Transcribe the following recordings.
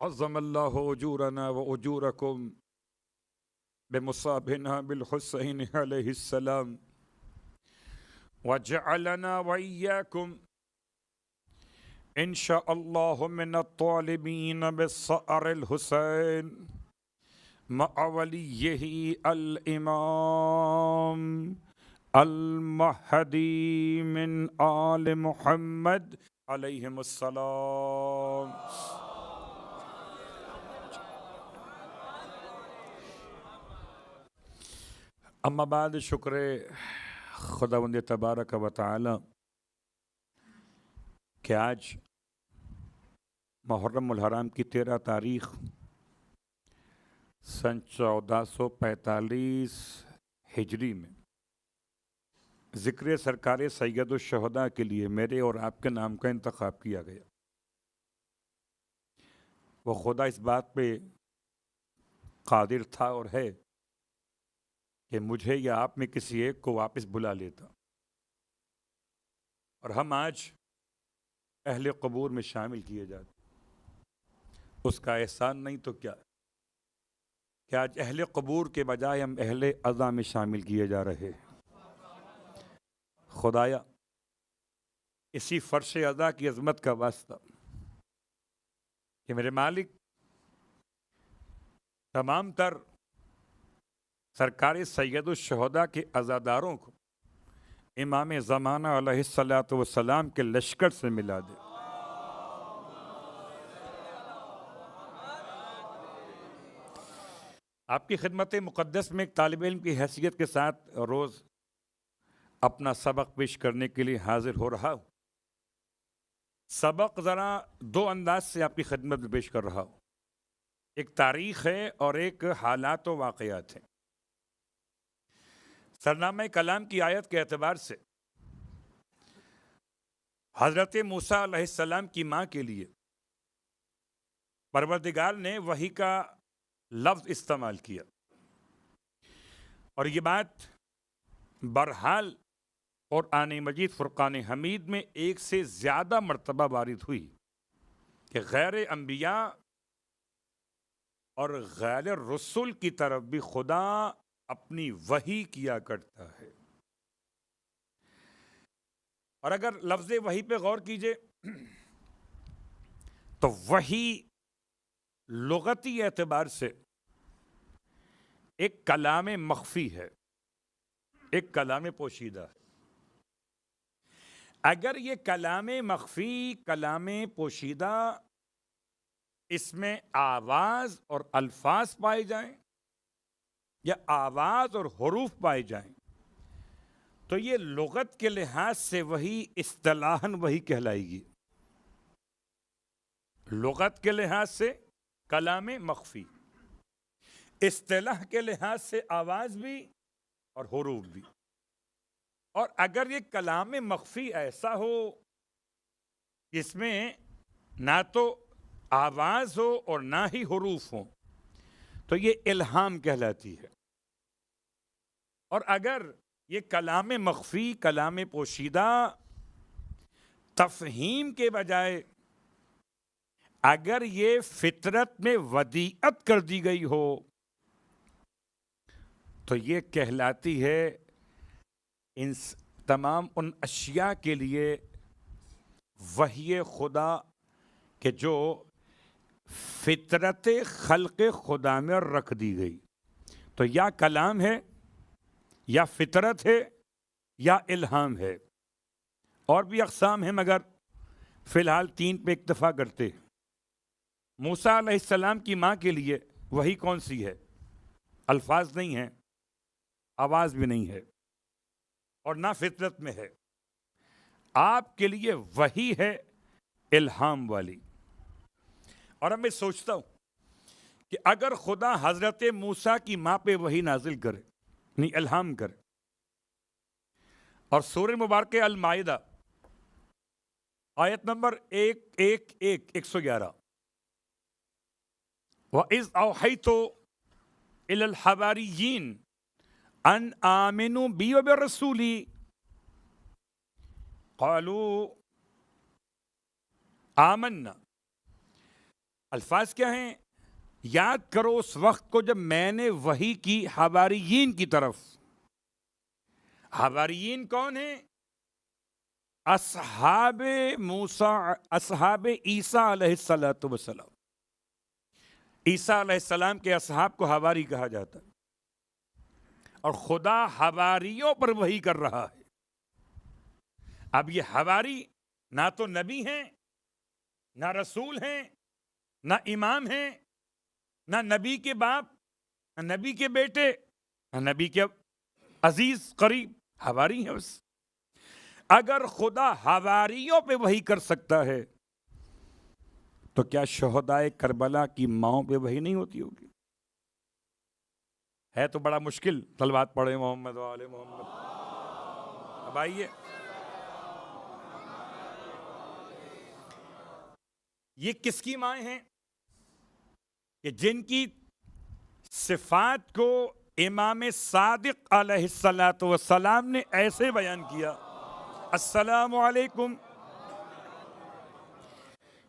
عظم اللہ اجورنا و اجورکم بمصابنا بالحسین علیہ السلام وجعلنا وإياكم إن شاء الله من الطالبين بالصأر الحسين مع وليه الإمام المهدي من آل محمد عليهم السلام. اما بعد، شکر خداوند تبارک و تعالی کہ آج محرم الحرام کی 13 تاریخ سن 1445 ہجری میں ذکر سرکار سید الشہداء کے لیے میرے اور آپ کے نام کا انتخاب کیا گیا. وہ خدا اس بات پہ قادر تھا اور ہے کہ مجھے یا آپ میں کسی ایک کو واپس بلا لیتا اور ہم آج اہل قبور میں شامل کیے جاتے. اس کا احسان نہیں تو کیا کہ آج اہل قبور کے بجائے ہم اہل عزا میں شامل کیے جا رہے ہیں. خدایا اسی فرش عزا کی عظمت کا واسطہ کہ میرے مالک تمام تر سرکار سید الشہداء کے عزاداروں کو امام زمانہ علیہ الصلاۃ والسلام کے لشکر سے ملا دے. آپ کی خدمت مقدس میں ایک طالب علم کی حیثیت کے ساتھ روز اپنا سبق پیش کرنے کے لیے حاضر ہو رہا ہوں. سبق ذرا دو انداز سے آپ کی خدمت میں پیش کر رہا ہوں. ایک تاریخ ہے اور ایک حالات و واقعات ہیں. سرنامہ کلام کی آیت کے اعتبار سے حضرت موسیٰ علیہ السلام کی ماں کے لیے پروردگار نے وحی کا لفظ استعمال کیا اور یہ بات برحال قرآن مجید فرقان حمید میں ایک سے زیادہ مرتبہ وارد ہوئی کہ غیر انبیاء اور غیر رسول کی طرف بھی خدا اپنی وحی کیا کرتا ہے. اور اگر لفظ وحی پہ غور کیجئے تو وحی لغتی اعتبار سے ایک کلام مخفی ہے، ایک کلام پوشیدہ ہے. اگر یہ کلام مخفی، کلام پوشیدہ، اس میں آواز اور الفاظ پائے جائیں یا آواز اور حروف پائے جائیں تو یہ لغت کے لحاظ سے وہی اصطلاحاً وہی کہلائے گی. لغت کے لحاظ سے کلام مخفی، اصطلاح کے لحاظ سے آواز بھی اور حروف بھی. اور اگر یہ کلام مخفی ایسا ہو جس میں نہ تو آواز ہو اور نہ ہی حروف ہوں تو یہ الہام کہلاتی ہے. اور اگر یہ کلام مخفی، کلام پوشیدہ، تفہیم کے بجائے اگر یہ فطرت میں ودیعت کر دی گئی ہو تو یہ کہلاتی ہے ان تمام ان اشیاء کے لیے وحی خدا کہ جو فطرت خلق خدا میں رکھ دی گئی. تو یا کلام ہے یا فطرت ہے یا الہام ہے. اور بھی اقسام ہیں مگر فی الحال 3 پہ اکتفا کرتے. موسیٰ علیہ السلام کی ماں کے لیے وحی کون سی ہے؟ الفاظ نہیں ہیں، آواز بھی نہیں ہے اور نہ فطرت میں ہے. آپ کے لیے وحی ہے الہام والی. اور اب میں سوچتا ہوں کہ اگر خدا حضرت موسیٰ کی ماں پہ وحی نازل کرے، یعنی الہام کرے، اور سورہ مبارکہ المائدہ آیت نمبر 111 وَإِذْ أَوْحَيْتُ إِلَى الْحَوَارِيِّينَ أَنْ آمِنُوا بِي وَبِرَسُولِي قَالُوا آمَنَّا. الفاظ کیا ہیں؟ یاد کرو اس وقت کو جب میں نے وحی کی حواریین کی طرف. حواریین کون ہیں؟ اصحاب موسیٰ، اصحاب عیسیٰ علیہ السلام. عیسیٰ علیہ السلام کے اصحاب کو حواری کہا جاتا ہے، اور خدا حواریوں پر وحی کر رہا ہے. اب یہ حواری نہ تو نبی ہیں، نہ رسول ہیں، نہ امام ہیں، نہ نبی کے باپ، نہ نبی کے بیٹے، نہ نبی کے عزیز قریب. حواری ہیں بس. اگر خدا حواریوں پہ وحی کر سکتا ہے تو کیا شہدائے کربلا کی ماؤں پہ وحی نہیں ہوتی ہوگی؟ ہے تو بڑا مشکل. صلوات پڑھیں محمد و آل محمد. اب آئیے، یہ کس کی مائیں ہیں؟ کہ جن کی صفات کو امام صادق علیہ السلام نے ایسے بیان کیا: السلام علیکم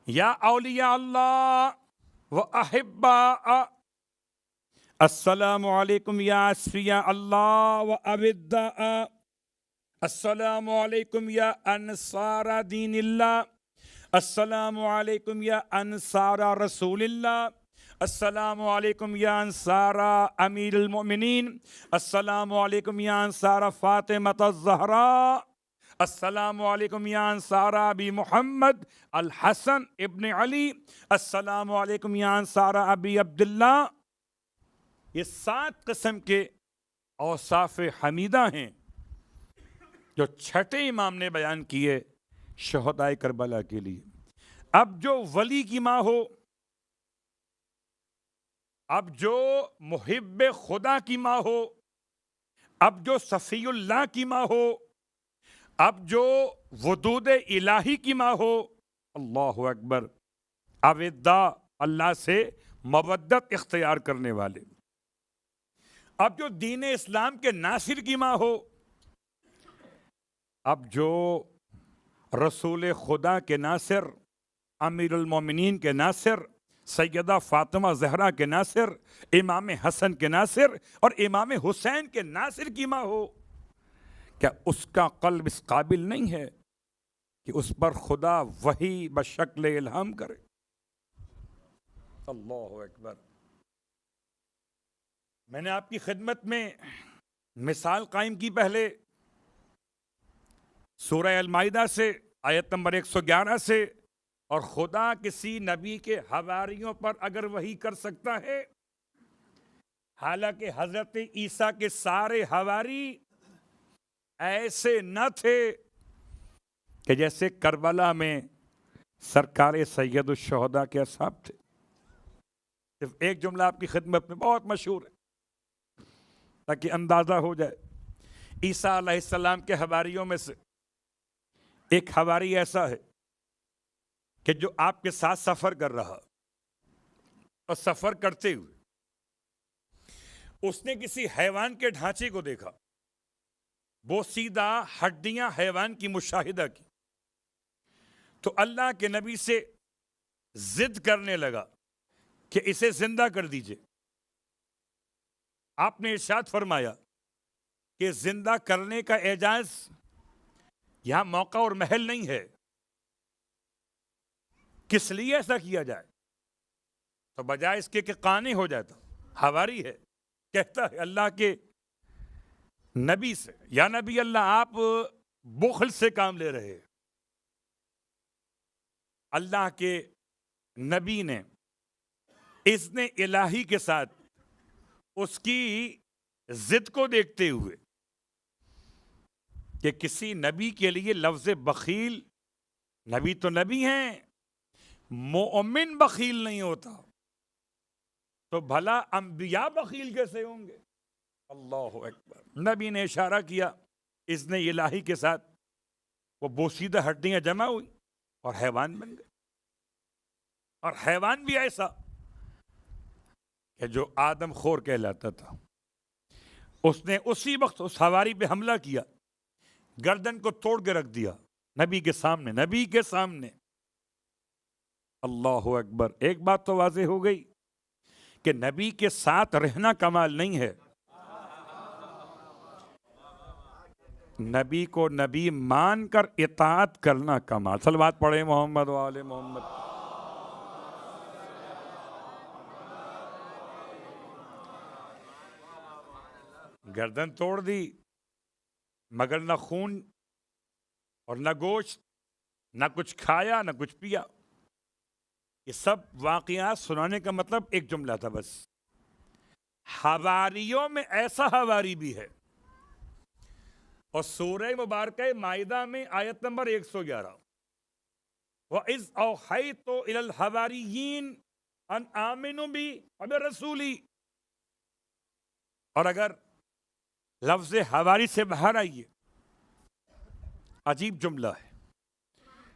یا اولیاء اللہ و احباء، السلام علیکم یا اصفیاء اللہ و اوداء، السلام علیکم یا انصار دین اللہ، السلام علیکم یا انصار رسول اللہ، السلام علیکم یا انصار امیر المؤمنین، السلام علیکم یا انصار فاطمۃ الزہراء، السلام علیکم یا انصار ابی محمد الحسن ابن علی، السلام علیکم یا انصار ابی عبداللہ. یہ 7 قسم کے اوصاف حمیدہ ہیں جو چھٹے امام نے بیان کیے شہدائے کربلا کے لیے. اب جو ولی کی ماں ہو، اب جو محب خدا کی ماں ہو، اب جو صفی اللہ کی ماں ہو، اب جو ودود الہی کی ماں ہو، اللہ اکبر، اوداء، اللہ سے مودت اختیار کرنے والے، اب جو دین اسلام کے ناصر کی ماں ہو، اب جو رسول خدا کے ناصر، امیر المومنین کے ناصر، سیدہ فاطمہ زہرا کے ناصر، امام حسن کے ناصر اور امام حسین کے ناصر کی ماں ہو، کیا اس کا قلب اس قابل نہیں ہے کہ اس پر خدا وحی بشکل الہام کرے؟ اللہ اکبر. میں نے آپ کی خدمت میں مثال قائم کی پہلے سورہ المائدہ سے، آیت نمبر 111 سے. اور خدا کسی نبی کے حواریوں پر اگر وحی کر سکتا ہے، حالانکہ حضرت عیسیٰ کے سارے حواری ایسے نہ تھے کہ جیسے کربلا میں سرکار سید الشہداء کے اصحاب تھے. صرف ایک جملہ آپ کی خدمت میں بہت مشہور ہے تاکہ اندازہ ہو جائے. عیسیٰ علیہ السلام کے حواریوں میں سے ایک حواری ایسا ہے کہ جو آپ کے ساتھ سفر کر رہا، اور سفر کرتے ہوئے اس نے کسی حیوان کے ڈھانچے کو دیکھا. وہ سیدھا ہڈیاں حیوان کی مشاہدہ کی تو اللہ کے نبی سے ضد کرنے لگا کہ اسے زندہ کر دیجئے. آپ نے ارشاد فرمایا کہ زندہ کرنے کا اعجاز یہاں موقع اور محل نہیں ہے. کس لیے ایسا کیا جائے؟ تو بجائے اس کے کہ قانع ہو جاتا، حواری ہے، کہتا ہے اللہ کے نبی سے، یا نبی اللہ آپ بخل سے کام لے رہے. اللہ کے نبی نے اذن الہی کے ساتھ اس کی ضد کو دیکھتے ہوئے کہ کسی نبی کے لیے لفظ بخیل، نبی تو نبی ہیں، مومن بخیل نہیں ہوتا، تو بھلا انبیاء بخیل کیسے ہوں گے؟ اللہ اکبر. نبی نے اشارہ کیا اذن الہی کے ساتھ، وہ بوسیدہ ہڈیاں جمع ہوئی اور حیوان بن گئے. اور حیوان بھی ایسا کہ جو آدم خور کہلاتا تھا. اس نے اسی وقت اس حواری پہ حملہ کیا، گردن کو توڑ کے رکھ دیا نبی کے سامنے. اللہ اکبر. ایک بات تو واضح ہو گئی کہ نبی کے ساتھ رہنا کمال نہیں ہے، نبی کو نبی مان کر اطاعت کرنا کمال. صلوات پڑھیں محمد و آل محمد. گردن توڑ دی مگر نہ خون اور نہ گوشت، نہ کچھ کھایا نہ کچھ پیا. یہ سب واقعات سنانے کا مطلب ایک جملہ تھا بس. حواریوں میں ایسا حواری بھی ہے، اور سورہ مبارکہ مائدہ میں آیت نمبر 111 وَإِذْ أَوْحَيْتُ إِلَى الْحَوَارِيِّينَ أَنْ آمِنُوا بِي وَبِرَسُولِي. اور اگر لفظ حواری سے باہر آئیے، عجیب جملہ ہے.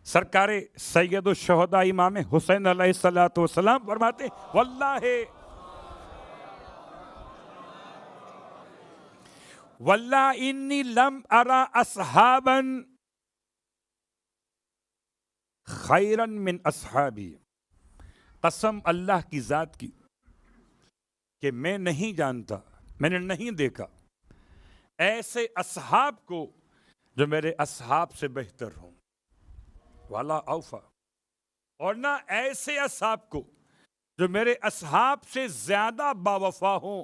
سرکار سید الشہداء امام حسین علیہ السلام فرماتے واللہ انی لم ارا اصحابا خیرا من اصحابی. قسم اللہ کی ذات کی کہ میں نہیں جانتا، میں نے نہیں دیکھا ایسے اصحاب کو جو میرے اصحاب سے بہتر ہوں، والا اوفا، اور نہ ایسے اصحاب کو جو میرے اصحاب سے زیادہ باوفا ہوں.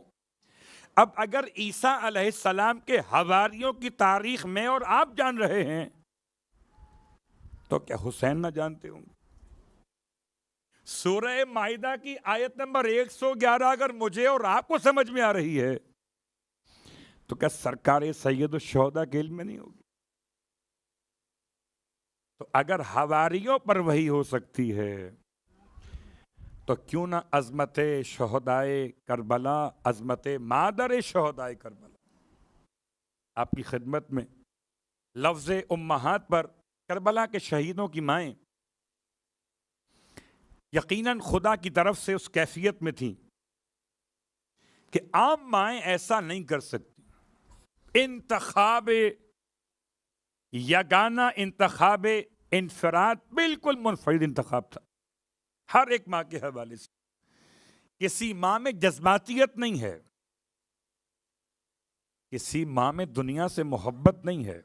اب اگر عیسیٰ علیہ السلام کے حواریوں کی تاریخ میں اور آپ جان رہے ہیں تو کیا حسین نہ جانتے ہوں گے؟ سورہ مائدہ کی آیت نمبر 111 اگر مجھے اور آپ کو سمجھ میں آ رہی ہے تو کیا سرکار سید الشہداء کے علم میں نہیں ہوگی؟ تو اگر حواریوں پر وہی ہو سکتی ہے تو کیوں نہ عظمت شہدائے کربلا، عظمت مادر شہدائے کربلا. آپ کی خدمت میں لفظ امہات پر کربلا کے شہیدوں کی مائیں یقیناً خدا کی طرف سے اس کیفیت میں تھیں کہ عام مائیں ایسا نہیں کر سکتی. انتخاب یگانہ، انتخاب انفراد، بالکل منفرد انتخاب تھا ہر ایک ماں کے حوالے سے. کسی ماں میں جذباتیت نہیں ہے، کسی ماں میں دنیا سے محبت نہیں ہے،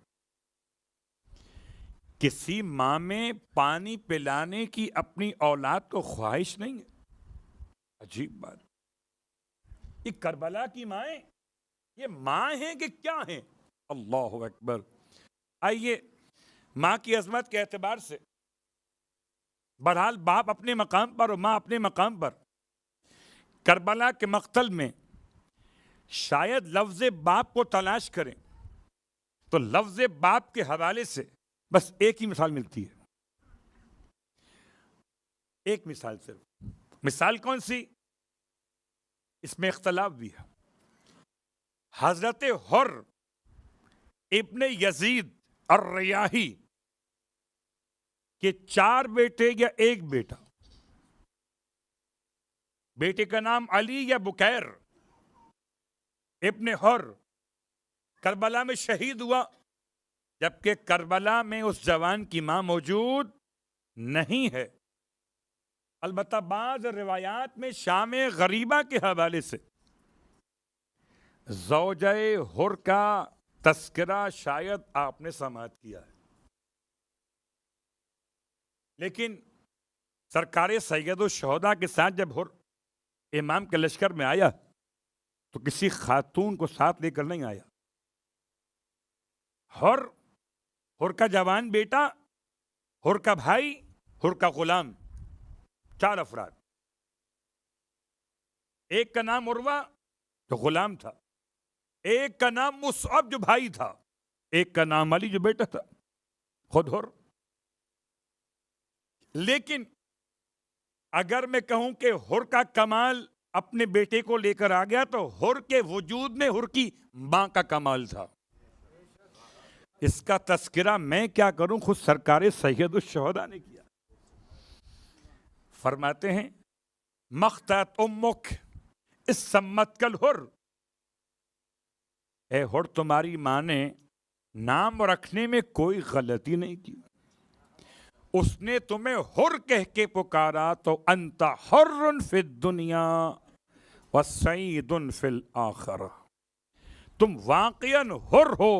کسی ماں میں پانی پلانے کی اپنی اولاد کو خواہش نہیں ہے. عجیب بات. یہ کربلا کی مائیں یہ ماں ہیں کہ کیا ہیں؟ اللہ اکبر. آئیے ماں کی عظمت کے اعتبار سے بہرحال باپ اپنے مقام پر اور ماں اپنے مقام پر. کربلا کے مقتل میں شاید لفظ باپ کو تلاش کریں تو لفظ باپ کے حوالے سے بس ایک ہی مثال ملتی ہے. ایک مثال صرف. مثال کون سی؟ اس میں اختلاف بھی ہے. حضرت حر ابن یزید الریاحی کے 4 بیٹے یا ایک بیٹا. بیٹے کا نام علی یا بکیر ابن حر کربلا میں شہید ہوا، جبکہ کربلا میں اس جوان کی ماں موجود نہیں ہے. البتہ بعض روایات میں شام غریبہ کے حوالے سے زوجہ حر کا تذکرہ شاید آپ نے سماعت کیا ہے. لیکن سرکار سید الشہداء کے ساتھ جب حر امام کے لشکر میں آیا تو کسی خاتون کو ساتھ لے کر نہیں آیا. حر کا جوان بیٹا، حر کا بھائی، حر کا غلام، 4 افراد. ایک کا نام عروہ جو غلام تھا، ایک کا نام مصعب جو بھائی تھا، ایک کا نام علی جو بیٹا تھا، خود حر. لیکن اگر میں کہوں کہ حر کا کمال اپنے بیٹے کو لے کر آ گیا تو حر کے وجود میں حر کی ماں کا کمال تھا. اس کا تذکرہ میں کیا کروں، خود سرکار سید الشہداء نے کیا. فرماتے ہیں مختت امک اس سمت کل حر. اے حر، تمہاری ماں نے نام رکھنے میں کوئی غلطی نہیں کی. اس نے تمہیں حر کہہ کے پکارا تو انت حر فی الدنیا وسعید فی الآخرہ، تم واقعاً حر ہو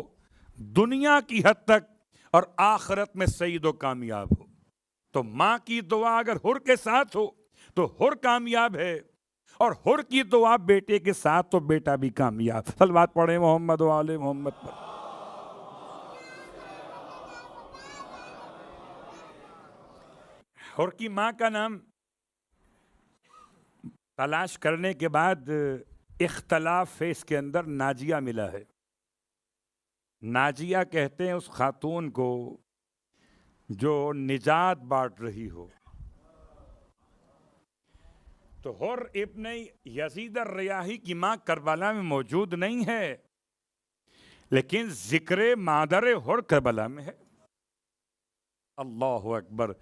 دنیا کی حد تک اور آخرت میں سعید و کامیاب ہو۔ تو ماں کی دعا اگر حر کے ساتھ ہو تو حر کامیاب ہے، اور حر کی دعا بیٹے کے ساتھ تو بیٹا بھی کامیاب۔ صلوات پڑھیں محمد و آل محمد پر۔ حر کی ماں کا نام تلاش کرنے کے بعد اختلاف ہے اس کے اندر، ناجیہ ملا ہے۔ ناجیہ کہتے ہیں اس خاتون کو جو نجات بانٹ رہی ہو۔ تو حر ابن یزید الریاحی کی ماں کربلا میں موجود نہیں ہے، لیکن ذکر مادر حر کربلا میں ہے۔ اللہ اکبر۔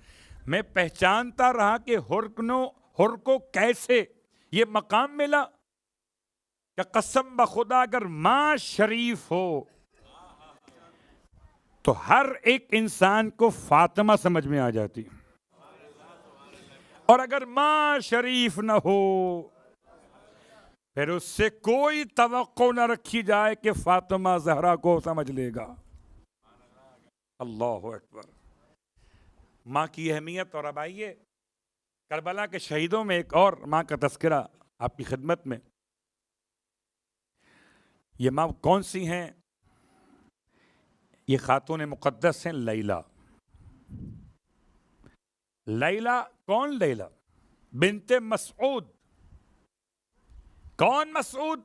میں پہچانتا رہا کہ حر کو کیسے یہ مقام ملا، کہ قسم بخدا اگر ماں شریف ہو تو ہر ایک انسان کو فاطمہ سمجھ میں آ جاتی، اور اگر ماں شریف نہ ہو پھر اس سے کوئی توقع نہ رکھی جائے کہ فاطمہ زہرا کو سمجھ لے گا۔ اللہ اکبر۔ ماں کی اہمیت۔ اور اب آئیے کربلا کے شہیدوں میں ایک اور ماں کا تذکرہ آپ کی خدمت میں۔ یہ ماں کون سی ہیں؟ یہ خاتون مقدس ہیں لیلہ۔ لیلہ کون؟ لیلہ بنت مسعود۔ کون مسعود؟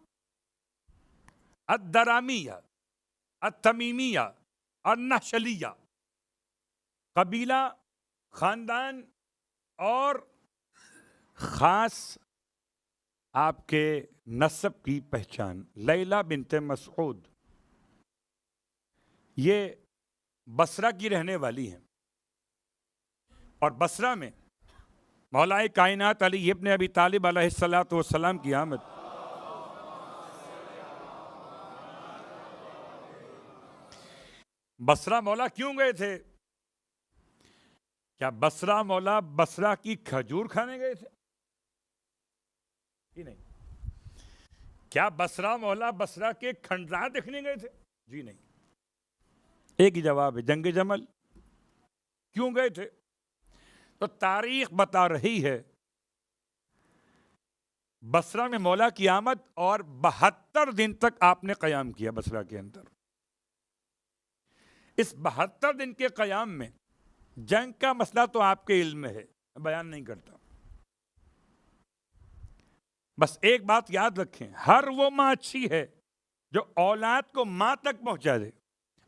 الدرامیہ، التمیمیہ، النحشلیہ، قبیلہ، خاندان اور خاص آپ کے نسب کی پہچان۔ لیلہ بنت مسعود یہ بصرہ کی رہنے والی ہیں، اور بصرہ میں مولا کائنات علی ابن ابی طالب علیہ الصلاۃ والسلام کی آمد۔ بصرہ مولا کیوں گئے تھے؟ کیا بصرہ مولا بصرہ کی کھجور کھانے گئے تھے؟ جی نہیں۔ کیا بصرہ مولا بصرہ کے کھنڈرات دیکھنے گئے تھے؟ جی نہیں۔ ایک ہی جواب ہے، جنگ جمل۔ کیوں گئے تھے؟ تو تاریخ بتا رہی ہے بصرہ میں مولا کی آمد، اور 72 دن تک آپ نے قیام کیا بصرہ کے اندر۔ اس 72 دن کے قیام میں جنگ کا مسئلہ تو آپ کے علم میں ہے، بیان نہیں کرتا۔ بس ایک بات یاد رکھیں، ہر وہ ماں اچھی ہے جو اولاد کو ماں تک پہنچا دے،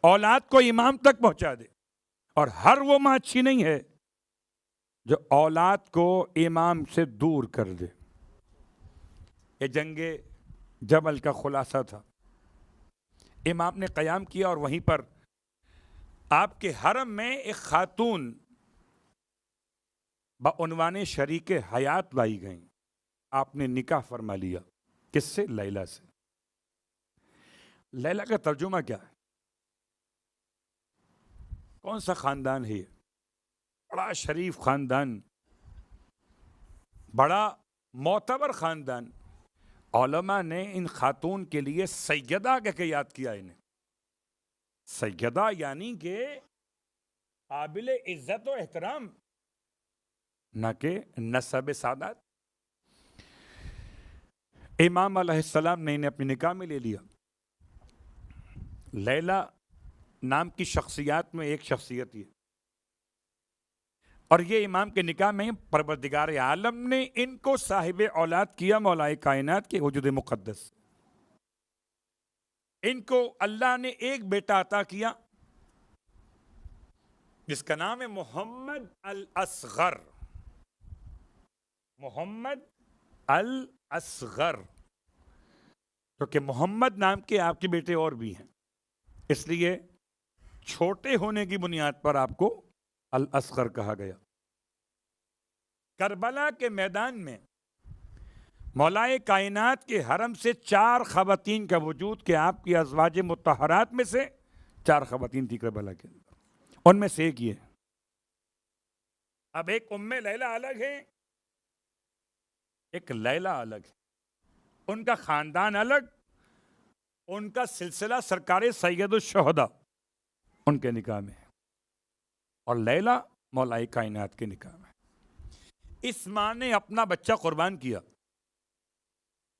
اولاد کو امام تک پہنچا دے، اور ہر وہ ماں اچھی نہیں ہے جو اولاد کو امام سے دور کر دے۔ یہ جنگ جمل کا خلاصہ تھا۔ امام نے قیام کیا، اور وہیں پر آپ کے حرم میں ایک خاتون بعنوان شریک حیات لائی گئیں۔ آپ نے نکاح فرما لیا۔ کس سے؟ لیلہ سے۔ لیلہ کا ترجمہ کیا ہے؟ کون سا خاندان ہے یہ؟ بڑا شریف خاندان، بڑا معتبر خاندان۔ علماء نے ان خاتون کے لیے سیدہ کہہ کے یاد کیا انہیں۔ سیدہ یعنی کہ قابل عزت و احترام، نہ کہ نسب سعادت۔ امام علیہ السلام نے انہیں اپنی نکاح میں لے لیا۔ لیلہ نام کی شخصیات میں ایک شخصیت یہ، اور یہ امام کے نکاح میں پروردگار عالم نے ان کو صاحب اولاد کیا مولا کائنات کے وجود مقدس۔ ان کو اللہ نے ایک بیٹا عطا کیا جس کا نام ہے محمد الاصغر۔ محمد الاصغر، کیونکہ محمد نام کے آپ کے بیٹے اور بھی ہیں، اس لیے چھوٹے ہونے کی بنیاد پر آپ کو الاصغر کہا گیا۔ کربلا کے میدان میں مولا کائنات کے حرم سے 4 خواتین کا وجود، کہ آپ کی ازواج مطہرات میں سے 4 خواتین تھی کربلا کے اندر، ان میں سے ایک یہ اب ایک ام لیلہ الگ ہے، ایک لیلہ الگ ہے، ان کا خاندان الگ، ان کا سلسلہ سرکار سید الشہداء ان کے نکاح میں ہے، اور لیلہ مولا کائنات کے نکاح میں۔ اس ماں نے اپنا بچہ قربان کیا،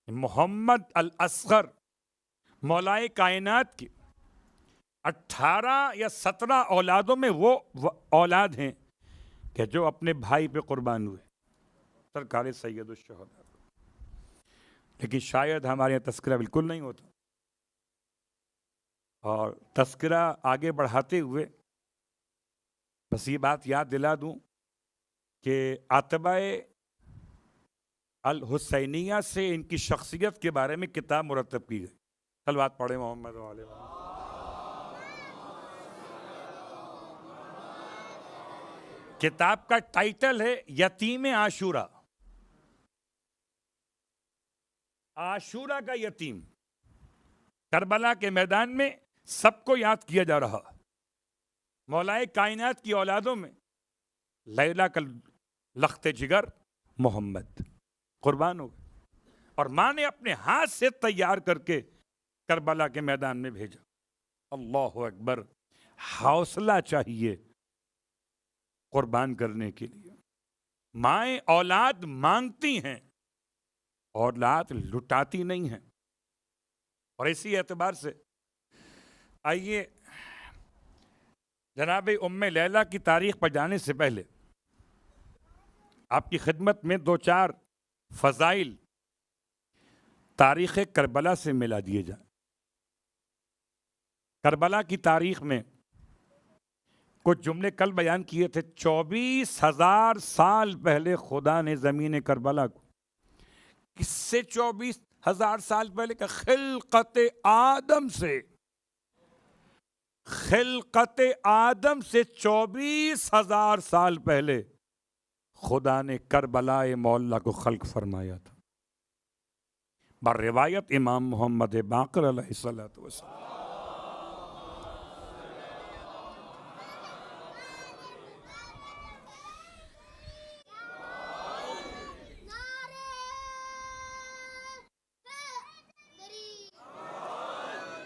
محمد الاصغر مولا کائنات کی 18 یا 17 اولادوں میں وہ اولاد ہیں کہ جو اپنے بھائی پہ قربان ہوئے، سرکار سید الشہداء۔ لیکن شاید ہمارے یہاں تذکرہ بالکل نہیں ہوتا، اور تذکرہ آگے بڑھاتے ہوئے بس یہ بات یاد دلا دوں کہ اتباع الحسینیہ سے ان کی شخصیت کے بارے میں کتاب مرتب کی گئی۔ صلوات پڑھیں محمد و آل محمد۔ کتاب کا ٹائٹل ہے یتیم عاشورہ، عاشورہ کا یتیم، کربلا کے میدان میں سب کو یاد کیا جا رہا۔ مولا کائنات کی اولادوں میں لیلہ کا لخت جگر محمد قربان ہو گئے، اور ماں نے اپنے ہاتھ سے تیار کر کے کربلا کے میدان میں بھیجا۔ اللہ اکبر! حوصلہ چاہیے قربان کرنے کے لیے۔ مائیں اولاد مانگتی ہیں، اولاد لٹاتی نہیں ہیں۔ اور اسی اعتبار سے آئیے جناب ام لیلہ کی تاریخ پر جانے سے پہلے آپ کی خدمت میں 2-4 فضائل تاریخ کربلا سے ملا دیے جائیں۔ کربلا کی تاریخ میں کچھ جملے کل بیان کیے تھے۔ 24,000 سال پہلے خدا نے زمین کربلا کو، کس سے 24,000 سال پہلے کا؟ خلقت آدم سے، خلقت آدم سے 24,000 سال پہلے خدا نے کربلا مولا کو خلق فرمایا تھا، بر روایت امام محمد باقر علیہ الصلوۃ والسلام۔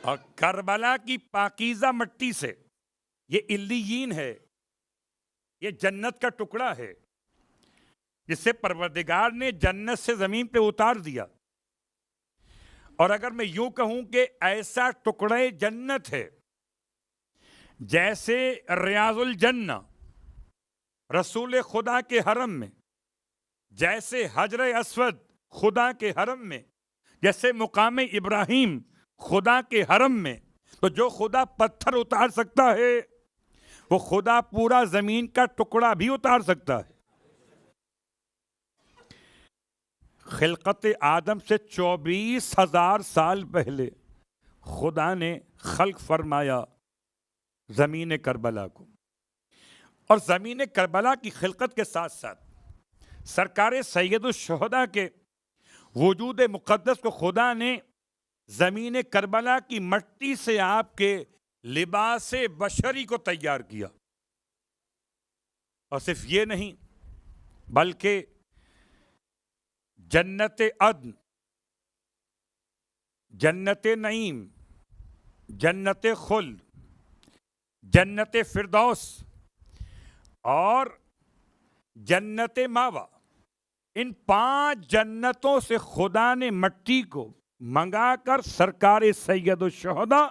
اور کربلا کی پاکیزہ مٹی سے، یہ علیین ہے، یہ جنت کا ٹکڑا ہے جسے پروردگار نے جنت سے زمین پہ اتار دیا۔ اور اگر میں یوں کہوں کہ ایسا ٹکڑے جنت ہے جیسے ریاض الجنہ رسول خدا کے حرم میں، جیسے حجر اسود خدا کے حرم میں، جیسے مقام ابراہیم خدا کے حرم میں، تو جو خدا پتھر اتار سکتا ہے وہ خدا پورا زمین کا ٹکڑا بھی اتار سکتا ہے۔ خلقت آدم سے 24,000 سال پہلے خدا نے خلق فرمایا زمین کربلا کو، اور زمین کربلا کی خلقت کے ساتھ ساتھ سرکار سید الشہداء کے وجود مقدس کو خدا نے زمین کربلا کی مٹی سے آپ کے لباس بشری کو تیار کیا۔ اور صرف یہ نہیں بلکہ جنت عدن، جنت نعیم، جنت خلد، جنت فردوس اور جنت ماوا، ان 5 جنتوں سے خدا نے مٹی کو منگا کر سرکار سید الشہداء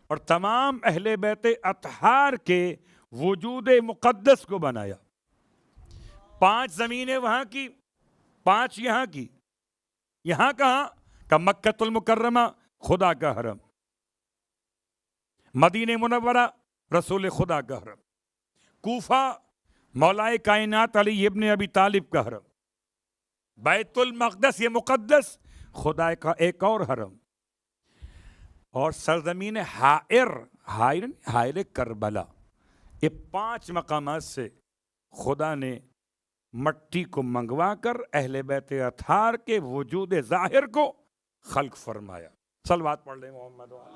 اور تمام اہل بیت اطہار کے وجود مقدس کو بنایا۔ 5 زمینیں وہاں کی، 5 یہاں کی۔ یہاں کہاں کہ مکۃ المکرمہ خدا کا حرم، مدینہ منورہ رسول خدا کا حرم، کوفہ مولا کائنات علی ابن ابی طالب کا حرم، بیت المقدس یہ مقدس خدا کا ایک اور حرم، اور سرزمین حائر کربلا۔ یہ 5 مقامات سے خدا نے مٹی کو منگوا کر اہل بیت اطہار کے وجود ظاہر کو خلق فرمایا۔ صلوات پڑھ لیں محمد و آل۔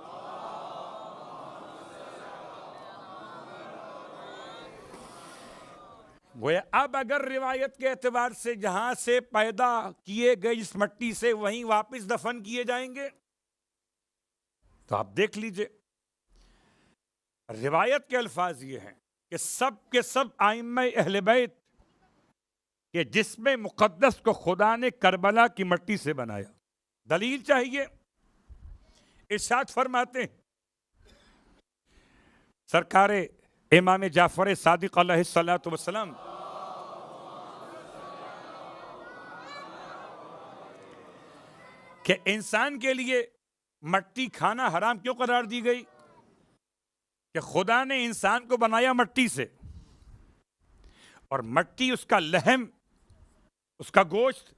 گویا اب اگر روایت کے اعتبار سے جہاں سے پیدا کیے گئے اس مٹی سے وہیں واپس دفن کیے جائیں گے تو آپ دیکھ لیجئے روایت کے الفاظ یہ ہیں کہ سب کے سب ائمہ اہل بیت کہ جسم مقدس کو خدا نے کربلا کی مٹی سے بنایا. دلیل چاہیے؟ ارشاد فرماتے ہیں سرکار امام جعفر صادق علیہ الصلوۃ والسلام کہ انسان کے لیے مٹی کھانا حرام کیوں قرار دی گئی؟ کہ خدا نے انسان کو بنایا مٹی سے، اور مٹی اس کا لحم، اس کا گوشت،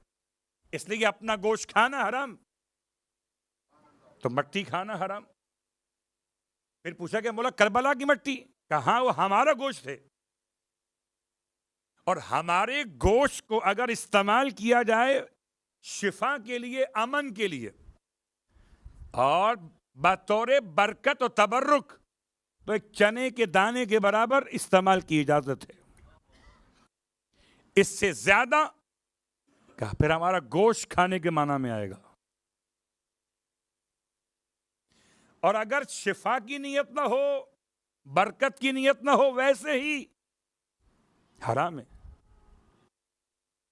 اس لیے اپنا گوشت کھانا حرام، تو مٹی کھانا حرام. پھر پوچھا کہ مولا کربلا کی مٹی؟ کہاں وہ ہمارا گوشت ہے، اور ہمارے گوشت کو اگر استعمال کیا جائے شفا کے لیے، امن کے لیے، اور بطور برکت و تبرک، تو ایک چنے کے دانے کے برابر استعمال کی اجازت ہے. اس سے زیادہ کہا پھر ہمارا گوشت کھانے کے معنی میں آئے گا. اور اگر شفا کی نیت نہ ہو، برکت کی نیت نہ ہو، ویسے ہی حرام ہے.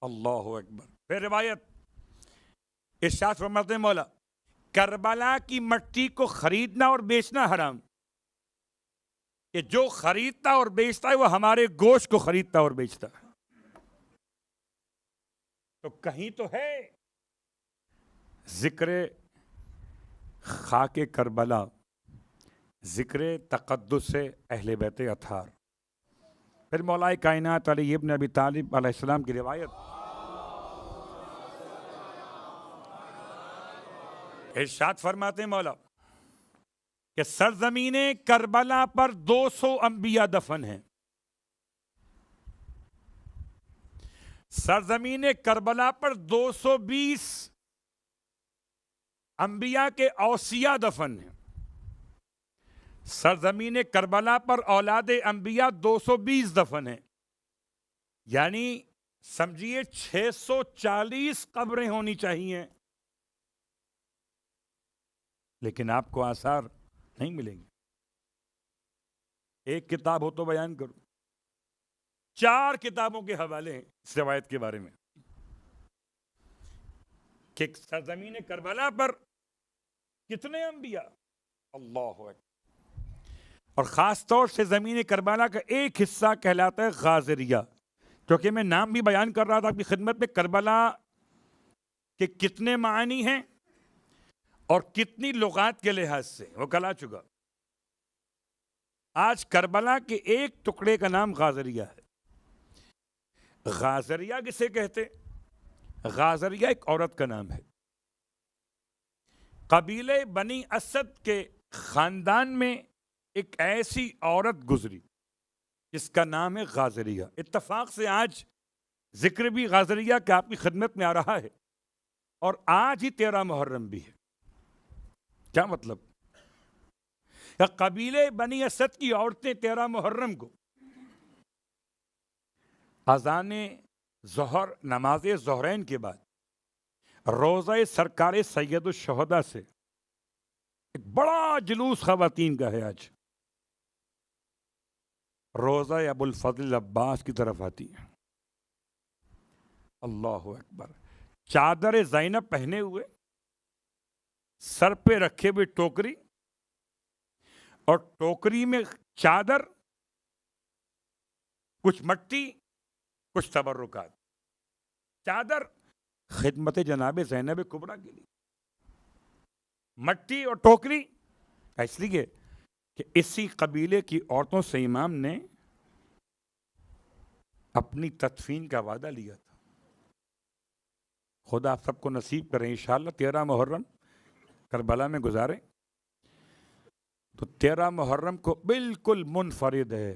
اللہ اکبر. پھر روایت ارشاد فرماتے ہیں مولا کربلا کی مٹی کو خریدنا اور بیچنا حرام، کہ جو خریدتا اور بیچتا ہے وہ ہمارے گوشت کو خریدتا اور بیچتا ہے. تو کہیں تو ہے ذکر خاک کربلا، ذکر تقدس اہل بیت اطہار. پھر مولا کائنات علی ابن ابی طالب علیہ السلام کی روایت ارشاد فرماتے ہیں مولا کہ سرزمین کربلا پر 200 انبیاء دفن ہیں. سرزمین کربلا پر 220 انبیاء کے اوصیاء دفن ہیں. سرزمین کربلا پر اولاد انبیاء 220 دفن ہیں. یعنی سمجھیے 640 قبریں ہونی چاہیے، لیکن آپ کو آثار نہیں ملیں گے. ایک کتاب ہو تو بیان کرو، 4 کتابوں کے حوالے ہیں اس روایت کے بارے میں کہ سرزمین کربلا پر کتنے انبیاء. اللہ اکبر. اور خاص طور سے زمین کربلا کا ایک حصہ کہلاتا ہے غازریہ. کیونکہ میں نام بھی بیان کر رہا تھا آپ کی خدمت میں، کربلا کے کتنے معنی ہیں اور کتنی لغات کے لحاظ سے وہ کل آ چکا. آج کربلا کے ایک ٹکڑے کا نام غازریہ ہے. غازریہ کسے کہتے؟ غازریہ ایک عورت کا نام ہے. قبیلے بنی اسد کے خاندان میں ایک ایسی عورت گزری جس کا نام ہے غازریہ. اتفاق سے آج ذکر بھی غازریہ کا آپ کی خدمت میں آ رہا ہے، اور آج ہی 13 محرم بھی ہے. کیا مطلب؟ کہ قبیلے بنی اسد کی عورتیں 13 محرم کو اذان ظہر، نماز ظہرین کے بعد روزہ سرکار سید الشہداء سے ایک بڑا جلوس خواتین کا ہے آج، روزہ ابو الفضل عباس کی طرف آتی ہے. اللہ اکبر. چادر زینب پہنے ہوئے، سر پہ رکھے ہوئے ٹوکری، اور ٹوکری میں چادر، کچھ مٹی، کچھ تبرکات. چادر خدمت جناب زینب کبریٰ کے لیے، مٹی اور ٹوکری اس لیے کہ اسی قبیلے کی عورتوں سے امام نے اپنی تدفین کا وعدہ لیا تھا. خدا آپ سب کو نصیب کریں انشاءاللہ 13 محرم کربلا میں گزارے. تو 13 محرم کو بالکل منفرد ہے،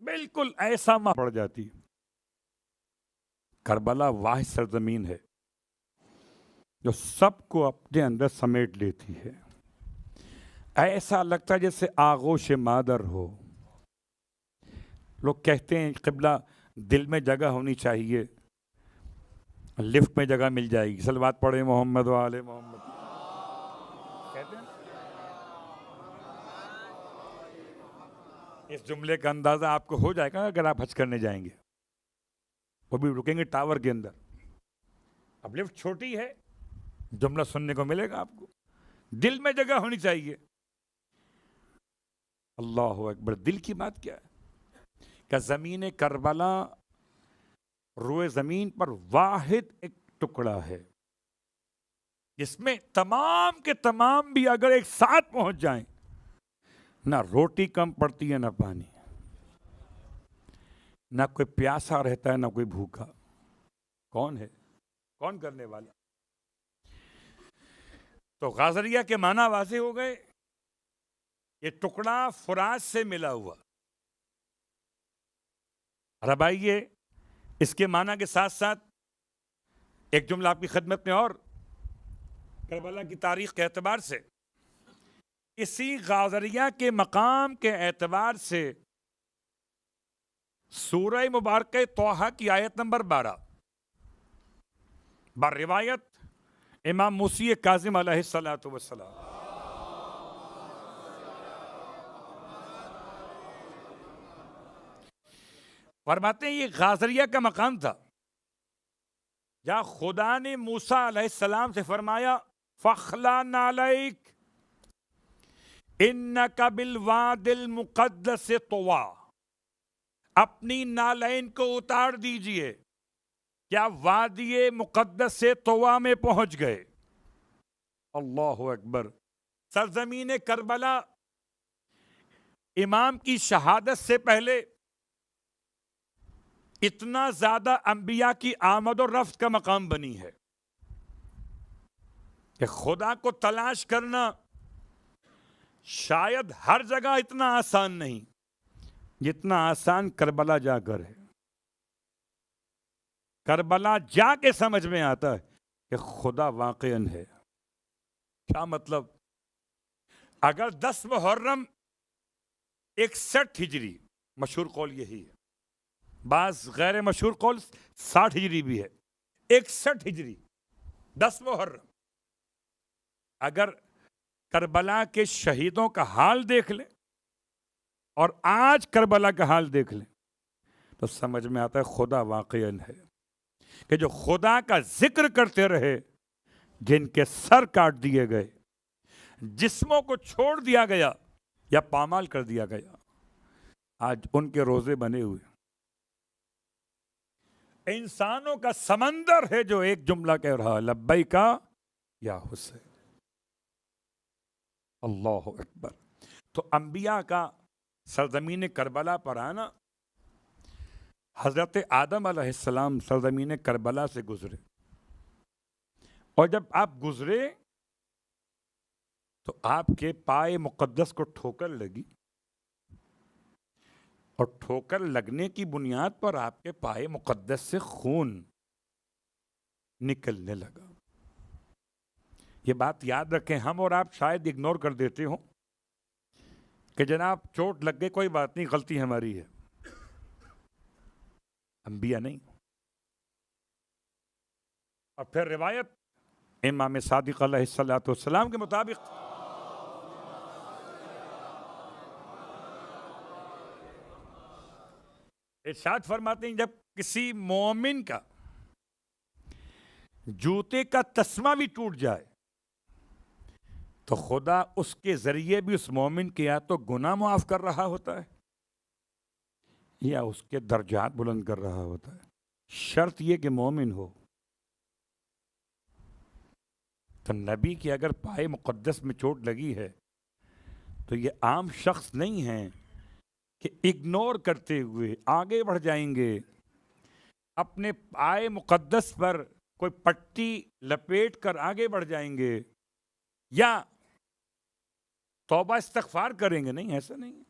بالکل ایسا ماں پڑ جاتی. کربلا واحد سرزمین ہے جو سب کو اپنے اندر سمیٹ لیتی ہے. ایسا لگتا ہے جیسے آغوش مادر ہو. لوگ کہتے ہیں قبلہ دل میں جگہ ہونی چاہیے، لفٹ میں جگہ مل جائے گی، صلوات پڑھے محمد و آل محمد کہتے ہیں۔ اس جملے کا اندازہ آپ کو ہو جائے گا اگر آپ حج کرنے جائیں گے، وہ بھی رکیں گے ٹاور کے اندر۔ اب لفٹ چھوٹی ہے، جملہ سننے کو ملے گا آپ کو، دل میں جگہ ہونی چاہیے۔ اللہ اکبر، دل کی بات کیا ہے کہ زمین کربلا روئے زمین پر واحد ایک ٹکڑا ہے جس میں تمام کے تمام بھی اگر ایک ساتھ پہنچ جائیں، نہ روٹی کم پڑتی ہے، نہ پانی، نہ کوئی پیاسا رہتا ہے، نہ کوئی بھوکا۔ کون ہے؟ کون کرنے والا؟ تو غازریہ کے معنی واضح ہو گئے۔ یہ ٹکڑا فرات سے ملا ہوا۔ اب آئیے اس کے معنی کے ساتھ ساتھ ایک جملہ آپ کی خدمت میں اور، کربلا کی تاریخ کے اعتبار سے، اسی غازریہ کے مقام کے اعتبار سے سورہ مبارکہ طٰہٰ کی آیت نمبر 12 بر روایت امام موسی کاظم علیہ السلام فرماتے ہیں یہ غازریہ کا مقام تھا جہاں خدا نے موسیٰ علیہ السلام سے فرمایا فَاخْلَعْ نَعْلَيْكَ إِنَّكَ بِالْوَادِ الْمُقَدَّسِ طُوَىٰ، اپنی نالین کو اتار دیجئے، کیا وادی مقدس سے طوا میں پہنچ گئے۔ اللہ اکبر۔ سرزمین کربلا امام کی شہادت سے پہلے اتنا زیادہ انبیاء کی آمد و رفت کا مقام بنی ہے کہ خدا کو تلاش کرنا شاید ہر جگہ اتنا آسان نہیں جتنا آسان کربلا جا کر ہے۔ کربلا جا کے سمجھ میں آتا ہے کہ خدا واقعاً ہے۔ کیا مطلب؟ اگر 10 محرم 61 ہجری، مشہور قول یہی ہے، بعض غیر مشہور قول 60 ہجری بھی ہے، 61 ہجری 10 محرم، اگر کربلا کے شہیدوں کا حال دیکھ لیں اور آج کربلا کا حال دیکھ لیں تو سمجھ میں آتا ہے خدا واقعاً ہے، کہ جو خدا کا ذکر کرتے رہے، جن کے سر کاٹ دیے گئے، جسموں کو چھوڑ دیا گیا یا پامال کر دیا گیا، آج ان کے روزے بنے ہوئے۔ انسانوں کا سمندر ہے جو ایک جملہ کہہ رہا لبیک یا حسین۔ اللہ اکبر۔ تو انبیاء کا سرزمین کربلا پر آنا، حضرت آدم علیہ السلام سرزمین کربلا سے گزرے، اور جب آپ گزرے تو آپ کے پائے مقدس کو ٹھوکر لگی، اور ٹھوکر لگنے کی بنیاد پر آپ کے پائے مقدس سے خون نکلنے لگا۔ یہ بات یاد رکھیں، ہم اور آپ شاید اگنور کر دیتے ہوں کہ جناب چوٹ لگ گئی، کوئی بات نہیں، غلطی ہماری ہے۔ انبیاء نہیں۔ اور پھر روایت امام صادق علیہ السلام کے مطابق ارشاد فرماتے ہیں جب کسی مومن کا جوتے کا تسمہ بھی ٹوٹ جائے تو خدا اس کے ذریعے بھی اس مومن کے یا تو گناہ معاف کر رہا ہوتا ہے یا اس کے درجات بلند کر رہا ہوتا ہے، شرط یہ کہ مومن ہو۔ تو نبی کی اگر پائے مقدس میں چوٹ لگی ہے تو یہ عام شخص نہیں ہے کہ اگنور کرتے ہوئے آگے بڑھ جائیں گے، اپنے پائے مقدس پر کوئی پٹی لپیٹ کر آگے بڑھ جائیں گے یا توبہ استغفار کریں گے، نہیں، ایسا نہیں۔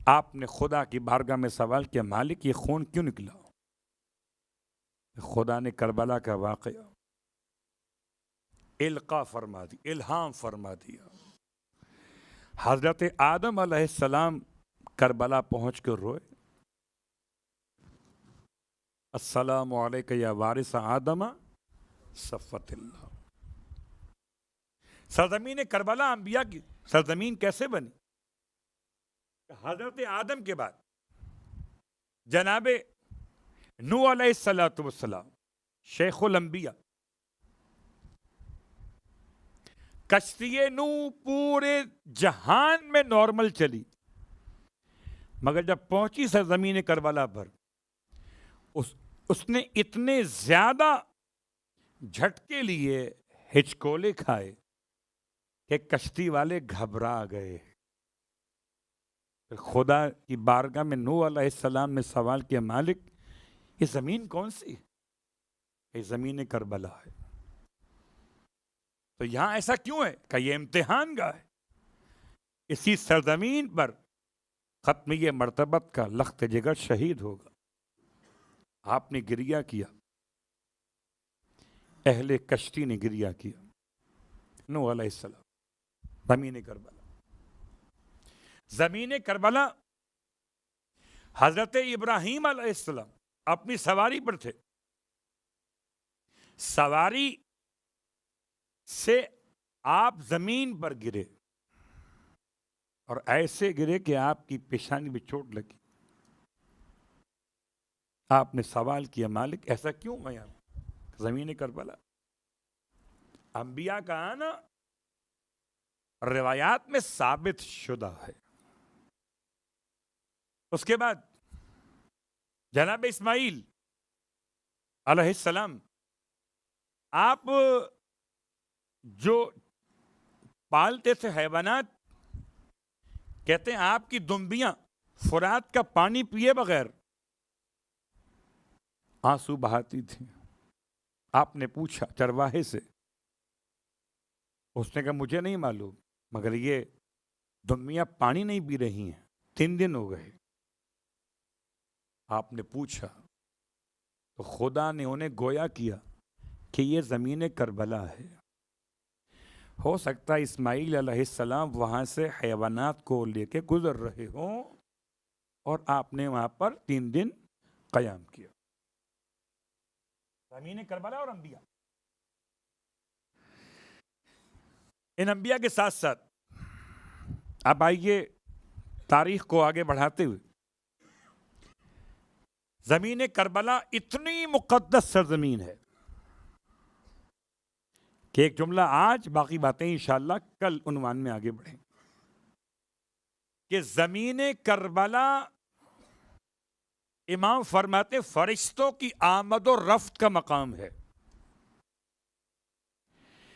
آپ نے خدا کی بارگاہ میں سوال کیا مالک یہ خون کیوں نکلا؟ خدا نے کربلا کا واقعہ القاء فرما دی، الہام فرما دیا۔ حضرت آدم علیہ السلام کربلا پہنچ کر روئے، السلام علیک یا وارث آدم صفت اللہ۔ سرزمین کربلا انبیاء کی سرزمین کیسے بنی؟ حضرت آدم کے بعد جناب نوح علیہ الصلوۃ والسلام شیخ الانبیاء، کشتی نوح پورے جہان میں نارمل چلی، مگر جب پہنچی سرزمین کربلا پر اس نے اتنے زیادہ جھٹکے لیے، ہچکولے کھائے کہ کشتی والے گھبرا گئے۔ خدا کی بارگاہ میں نوح علیہ السلام نے سوال کیا، مالک یہ زمین کون سی ہے؟ یہ زمین کربلا ہے۔ تو یہاں ایسا کیوں ہے کہ یہ امتحان گاہ ہے، اسی سرزمین پر ختمی مرتبت کا لخت جگر شہید ہوگا۔ آپ نے گریہ کیا، اہل کشتی نے گریہ کیا، نوح علیہ السلام، زمین کربلا۔ زمین کربلا حضرت ابراہیم علیہ السلام اپنی سواری پر تھے، سواری سے آپ زمین پر گرے اور ایسے گرے کہ آپ کی پیشانی میں چوٹ لگی۔ آپ نے سوال کیا، مالک ایسا کیوں میں زمین کربلا؟ انبیاء کا آنا روایات میں ثابت شدہ ہے۔ اس کے بعد جناب اسماعیل علیہ السلام، آپ جو پالتے تھے حیوانات، کہتے ہیں آپ کی دمبیاں فرات کا پانی پیے بغیر آنسو بہاتی تھیں۔ آپ نے پوچھا چرواہے سے، اس نے کہا مجھے نہیں معلوم، مگر یہ دمبیاں پانی نہیں پی رہی ہیں، 3 دن ہو گئے۔ آپ نے پوچھا تو خدا نے انہیں گویا کیا کہ یہ زمین کربلا ہے۔ ہو سکتا ہے اسماعیل علیہ السلام وہاں سے حیوانات کو لے کے گزر رہے ہوں اور آپ نے وہاں پر 3 دن قیام کیا۔ زمین کربلا اور انبیاء، ان انبیاء کے ساتھ ساتھ اب آئیے تاریخ کو آگے بڑھاتے ہوئے، زمین کربلا اتنی مقدس سرزمین ہے کہ ایک جملہ آج، باقی باتیں انشاءاللہ کل عنوان میں آگے بڑھیں، کہ زمین کربلا امام فرماتے فرشتوں کی آمد و رفت کا مقام ہے۔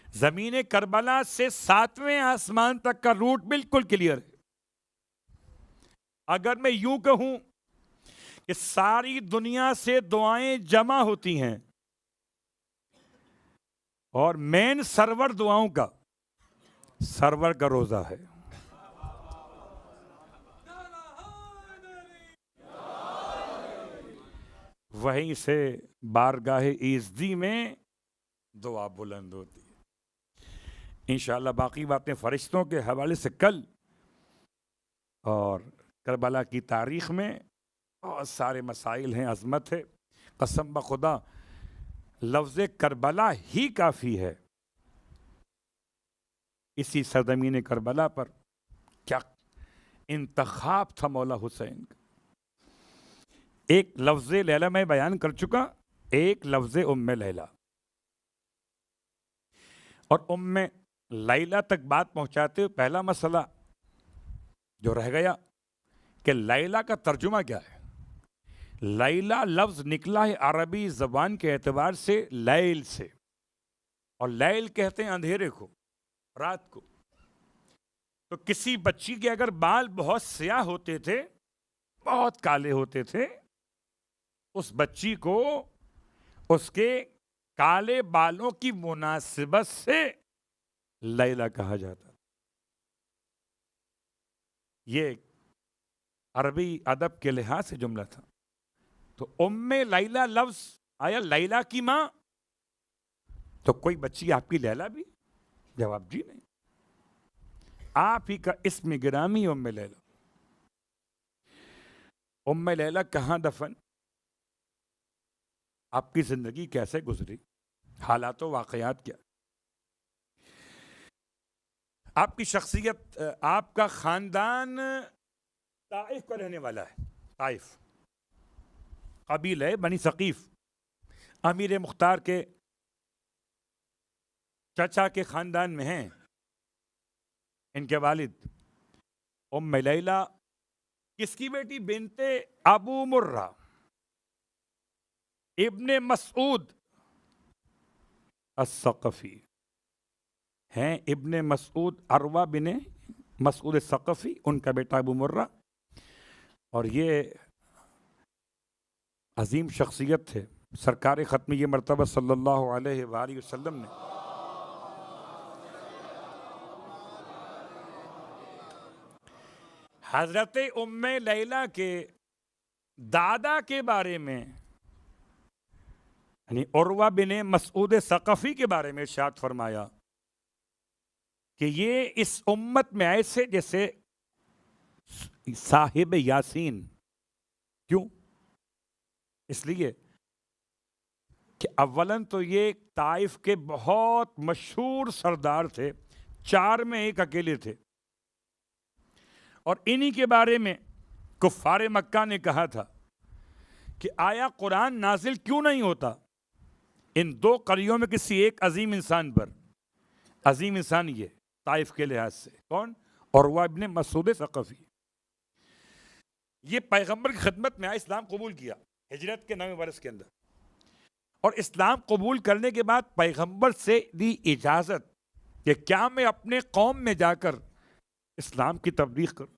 زمین کربلا سے 7ویں آسمان تک کا روٹ بالکل کلیئر ہے۔ اگر میں یوں کہوں کہ ساری دنیا سے دعائیں جمع ہوتی ہیں اور مین سرور دعاؤں کا سرور کا روزہ ہے، وہیں سے بارگاہ ایزدی میں دعا بلند ہوتی ہے۔ انشاءاللہ باقی باتیں فرشتوں کے حوالے سے کل، اور کربلا کی تاریخ میں بہت سارے مسائل ہیں، عظمت ہے۔ قسم بخدا لفظ کربلا ہی کافی ہے۔ اسی سرزمین کربلا پر کیا انتخاب تھا مولا حسین کا۔ ایک لفظ لیلا میں بیان کر چکا، ایک لفظ ام لیلا، اور ام لیلا تک بات پہنچاتے ہوئے پہلا مسئلہ جو رہ گیا کہ لیلا کا ترجمہ کیا ہے۔ لیلا لفظ نکلا ہے عربی زبان کے اعتبار سے لیل سے، اور لیل کہتے ہیں اندھیرے کو، رات کو۔ تو کسی بچی کے اگر بال بہت سیاہ ہوتے تھے، بہت کالے ہوتے تھے، اس بچی کو اس کے کالے بالوں کی مناسبت سے لیلا کہا جاتا۔ یہ عربی ادب کے لحاظ سے جملہ تھا۔ تو ام لیلا لفظ آیا لیلا کی ماں، تو کوئی بچی آپ کی لیلا بھی؟ جواب جی نہیں، آپ ہی کا اسم گرامی ام لیلا۔ ام لیلہ کہاں دفن، آپ کی زندگی کیسے گزری، حالات و واقعات کیا، آپ کی شخصیت، آپ کا خاندان طائف کا رہنے والا ہے. طائف قبیلہ ہے بنی ثقیف، امیر مختار کے چچا کے خاندان میں ہیں. ان کے والد ام لیلہ کس کی بیٹی؟ بنت ابو مرہ ابن مسعود الثقفی ہیں. ابن مسعود عروہ بن مسعود الثقفی ان کا بیٹا ابو مرہ، اور یہ عظیم شخصیت تھے. سرکار ختمی مرتبہ صلی اللہ علیہ وآلہ وسلم نے حضرت ام لیلہ کے دادا کے بارے میں، یعنی عروہ بن مسعود ثقفی کے بارے میں ارشاد فرمایا کہ یہ اس امت میں ایسے جیسے صاحب یاسین. کیوں؟ اس لیے کہ اولاً تو یہ طائف کے بہت مشہور سردار تھے، 4 میں 1 اکیلے تھے، اور انہی کے بارے میں کفار مکہ نے کہا تھا کہ آیا قرآن نازل کیوں نہیں ہوتا ان 2 قریوں میں کسی ایک عظیم انسان پر. عظیم انسان یہ طائف کے لحاظ سے کون؟ عروہ ابن مسعود ثقفی. یہ پیغمبر کی خدمت میں آیا، اسلام قبول کیا ہجرت کے 9 برس کے اندر، اور اسلام قبول کرنے کے بعد پیغمبر سے دی اجازت کہ کیا میں اپنے قوم میں جا کر اسلام کی تبلیغ کروں.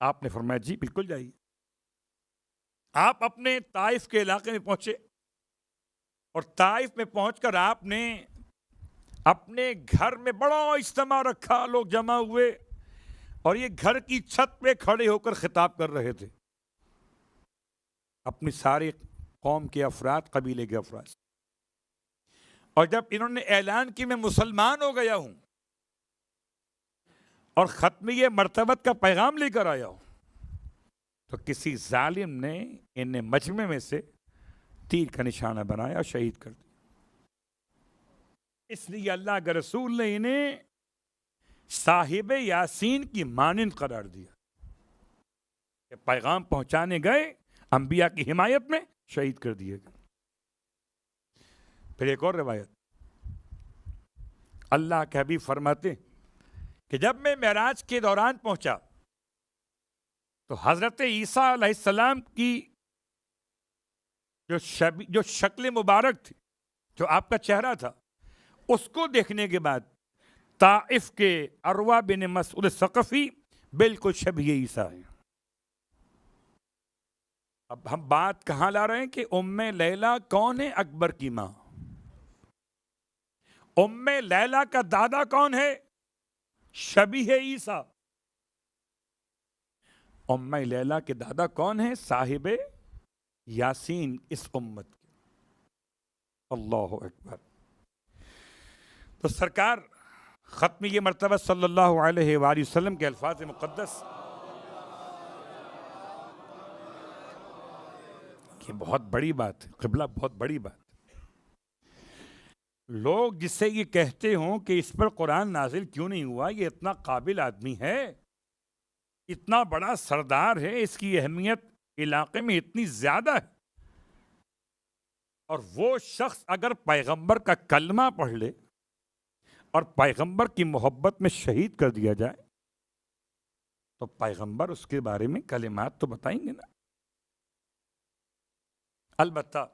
آپ نے فرمایا جی بالکل جائیے. آپ اپنے طائف کے علاقے میں پہنچے، اور طائف میں پہنچ کر آپ نے اپنے گھر میں بڑا اجتماع رکھا، لوگ جمع ہوئے، اور یہ گھر کی چھت پہ کھڑے ہو کر خطاب کر رہے تھے اپنی ساری قوم کے افراد، قبیلے کے افراد. اور جب انہوں نے اعلان کی میں مسلمان ہو گیا ہوں اور ختمی مرتبت کا پیغام لے کر آیا ہوں، تو کسی ظالم نے انہیں مجمع میں سے تیر کا نشانہ بنایا اور شہید کر دیا. اس لیے اللہ کے رسول نے انہیں صاحب یاسین کی مانند قرار دیا کہ پیغام پہنچانے گئے، انبیاء کی حمایت میں شہید کر دیے گئے. پھر ایک اور روایت، اللہ کے حبیب فرماتے کہ جب میں معراج کے دوران پہنچا تو حضرت عیسیٰ علیہ السلام کی جو شکل مبارک تھی، جو آپ کا چہرہ تھا، اس کو دیکھنے کے بعد طائف کے عروہ بن مسعود ثقفی بالکل شبیہ عیسیٰ ہیں. اب ہم بات کہاں لا رہے ہیں کہ ام لیلہ کون ہے؟ اکبر کی ماں. ام لیلہ کا دادا کون ہے؟ شبیہ عیسیٰ. ام لیلہ کے دادا کون ہے؟ صاحب یاسین اس امت کے. اللہ اکبر. تو سرکار ختمی یہ مرتبہ صلی اللہ علیہ وآلہ وسلم کے الفاظ مقدس، یہ بہت بڑی بات ہے قبلہ، بہت بڑی بات. لوگ جس سے یہ کہتے ہوں کہ اس پر قرآن نازل کیوں نہیں ہوا، یہ اتنا قابل آدمی ہے، اتنا بڑا سردار ہے، اس کی اہمیت علاقے میں اتنی زیادہ ہے، اور وہ شخص اگر پیغمبر کا کلمہ پڑھ لے اور پیغمبر کی محبت میں شہید کر دیا جائے تو پیغمبر اس کے بارے میں کلمات تو بتائیں گے نا. البتہ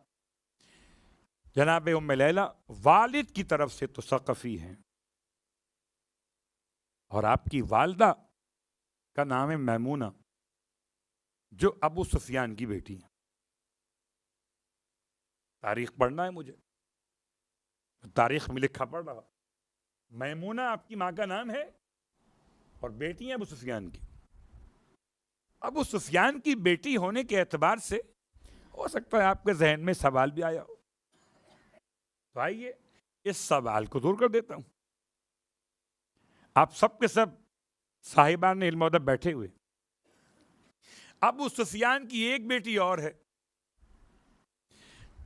جناب ام لیلہ والد کی طرف سے تو ثقفی ہیں، اور آپ کی والدہ کا نام ہے میمونہ، جو ابو سفیان کی بیٹی ہیں. تاریخ پڑھنا ہے مجھے، تاریخ میں لکھا پڑھ رہا. میمونہ آپ کی ماں کا نام ہے اور بیٹی ہیں ابو سفیان کی. ابو سفیان کی بیٹی ہونے کے اعتبار سے ہو سکتا ہے آپ کے ذہن میں سوال بھی آیا ہو، تو آئیے اس سوال کو دور کر دیتا ہوں. آپ سب کے سب صاحبان علم و ادب بیٹھے ہوئے، ابو سفیان کی ایک بیٹی اور ہے،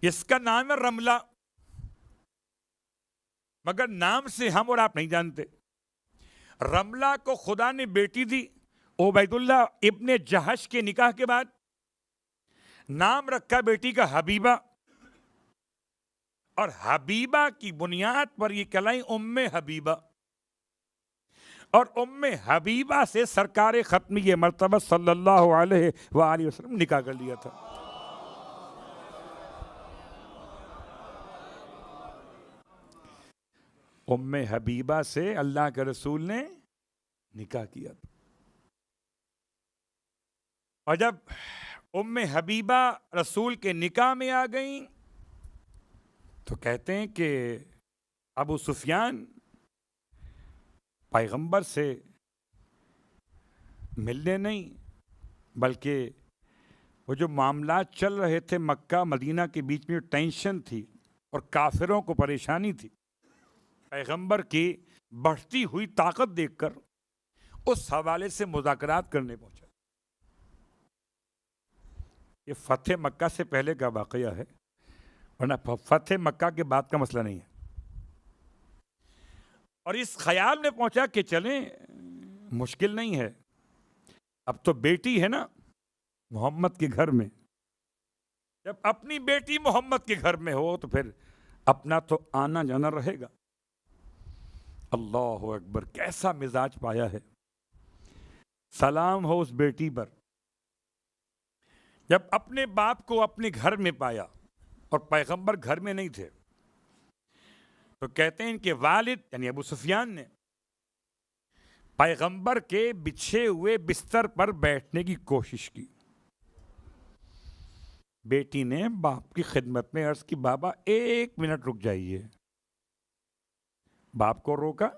اس کا نام ہے رملہ، مگر نام سے ہم اور آپ نہیں جانتے۔ رملہ کو خدا نے بیٹی دی عبید اللہ ابن جہش کے نکاح کے بعد، نام رکھا بیٹی کا حبیبہ، اور حبیبہ کی بنیاد پر یہ کہلائی ام حبیبہ، اور ام حبیبہ سے سرکار ختمی مرتبہ صلی اللہ علیہ وآلہ وسلم نکاح کر لیا تھا۔ ام حبیبہ سے اللہ کے رسول نے نکاح کیا تھا، اور جب ام حبیبہ رسول کے نکاح میں آ گئیں تو کہتے ہیں کہ ابو سفیان پیغمبر سے ملنے نہیں، بلکہ وہ جو معاملات چل رہے تھے مکہ مدینہ کے بیچ میں ٹینشن تھی اور کافروں کو پریشانی تھی، پیغمبر کی بڑھتی ہوئی طاقت دیکھ کر اس حوالے سے مذاکرات کرنے پہنچا۔ یہ فتح مکہ سے پہلے کا واقعہ ہے، ورنہ فتح مکہ کے بعد کا مسئلہ نہیں ہے۔ اور اس خیال میں پہنچا کہ چلیں مشکل نہیں ہے، اب تو بیٹی ہے نا محمد کے گھر میں، جب اپنی بیٹی محمد کے گھر میں ہو تو پھر اپنا تو آنا جانا رہے گا۔ اللہ اکبر، کیسا مزاج پایا ہے، سلام ہو اس بیٹی پر۔ جب اپنے باپ کو اپنے گھر میں پایا اور پیغمبر گھر میں نہیں تھے تو کہتے ہیں کہ والد یعنی ابو سفیان نے پیغمبر کے بچھے ہوئے بستر پر بیٹھنے کی کوشش کی۔ بیٹی نے باپ کی خدمت میں عرض کی بابا 1 منٹ رک جائیے، باپ کو روکا۔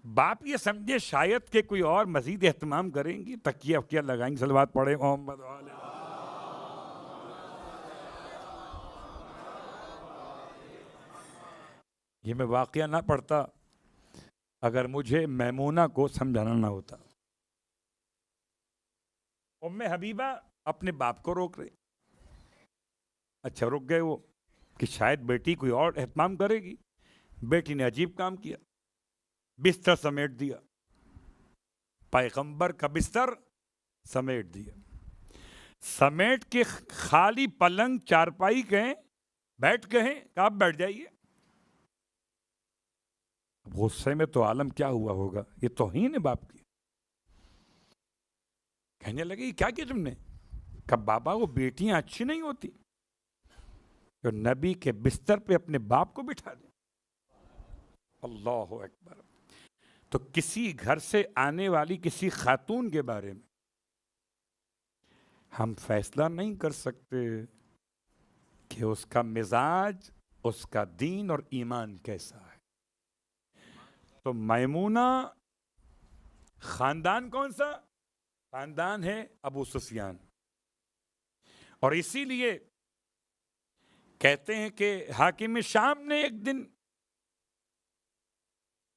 باپ یہ سمجھے شاید کہ کوئی اور مزید اہتمام کریں گی، تکیہ وکیہ لگائیں گے، صلوات پڑھے محمد والے۔ یہ میں واقعہ نہ پڑھتا اگر مجھے میمونہ کو سمجھانا نہ ہوتا۔ ام حبیبہ اپنے باپ کو روک رہے، اچھا رک گئے وہ کہ شاید بیٹی کوئی اور اہتمام کرے گی۔ بیٹی نے عجیب کام کیا، بستر سمیٹ دیا، پیغمبر کا بستر سمیٹ دیا، سمیٹ کے خالی پلنگ چارپائی کہیں بیٹھ گئے کہ آپ بیٹھ جائیے۔ غصے میں تو عالم کیا ہوا ہوگا، یہ توہین ہے باپ کی۔ کہنے لگے کیا کیا تم نے؟ کہ بابا وہ بیٹیاں اچھی نہیں ہوتی جو نبی کے بستر پہ اپنے باپ کو بٹھا دیں۔ اللہ اکبر۔ تو کسی گھر سے آنے والی کسی خاتون کے بارے میں ہم فیصلہ نہیں کر سکتے کہ اس کا مزاج، اس کا دین اور ایمان کیسا ہے۔ تو میمونہ خاندان کون سا؟ خاندان ہے ابو سفیان، اور اسی لیے کہتے ہیں کہ حاکم شام نے ایک دن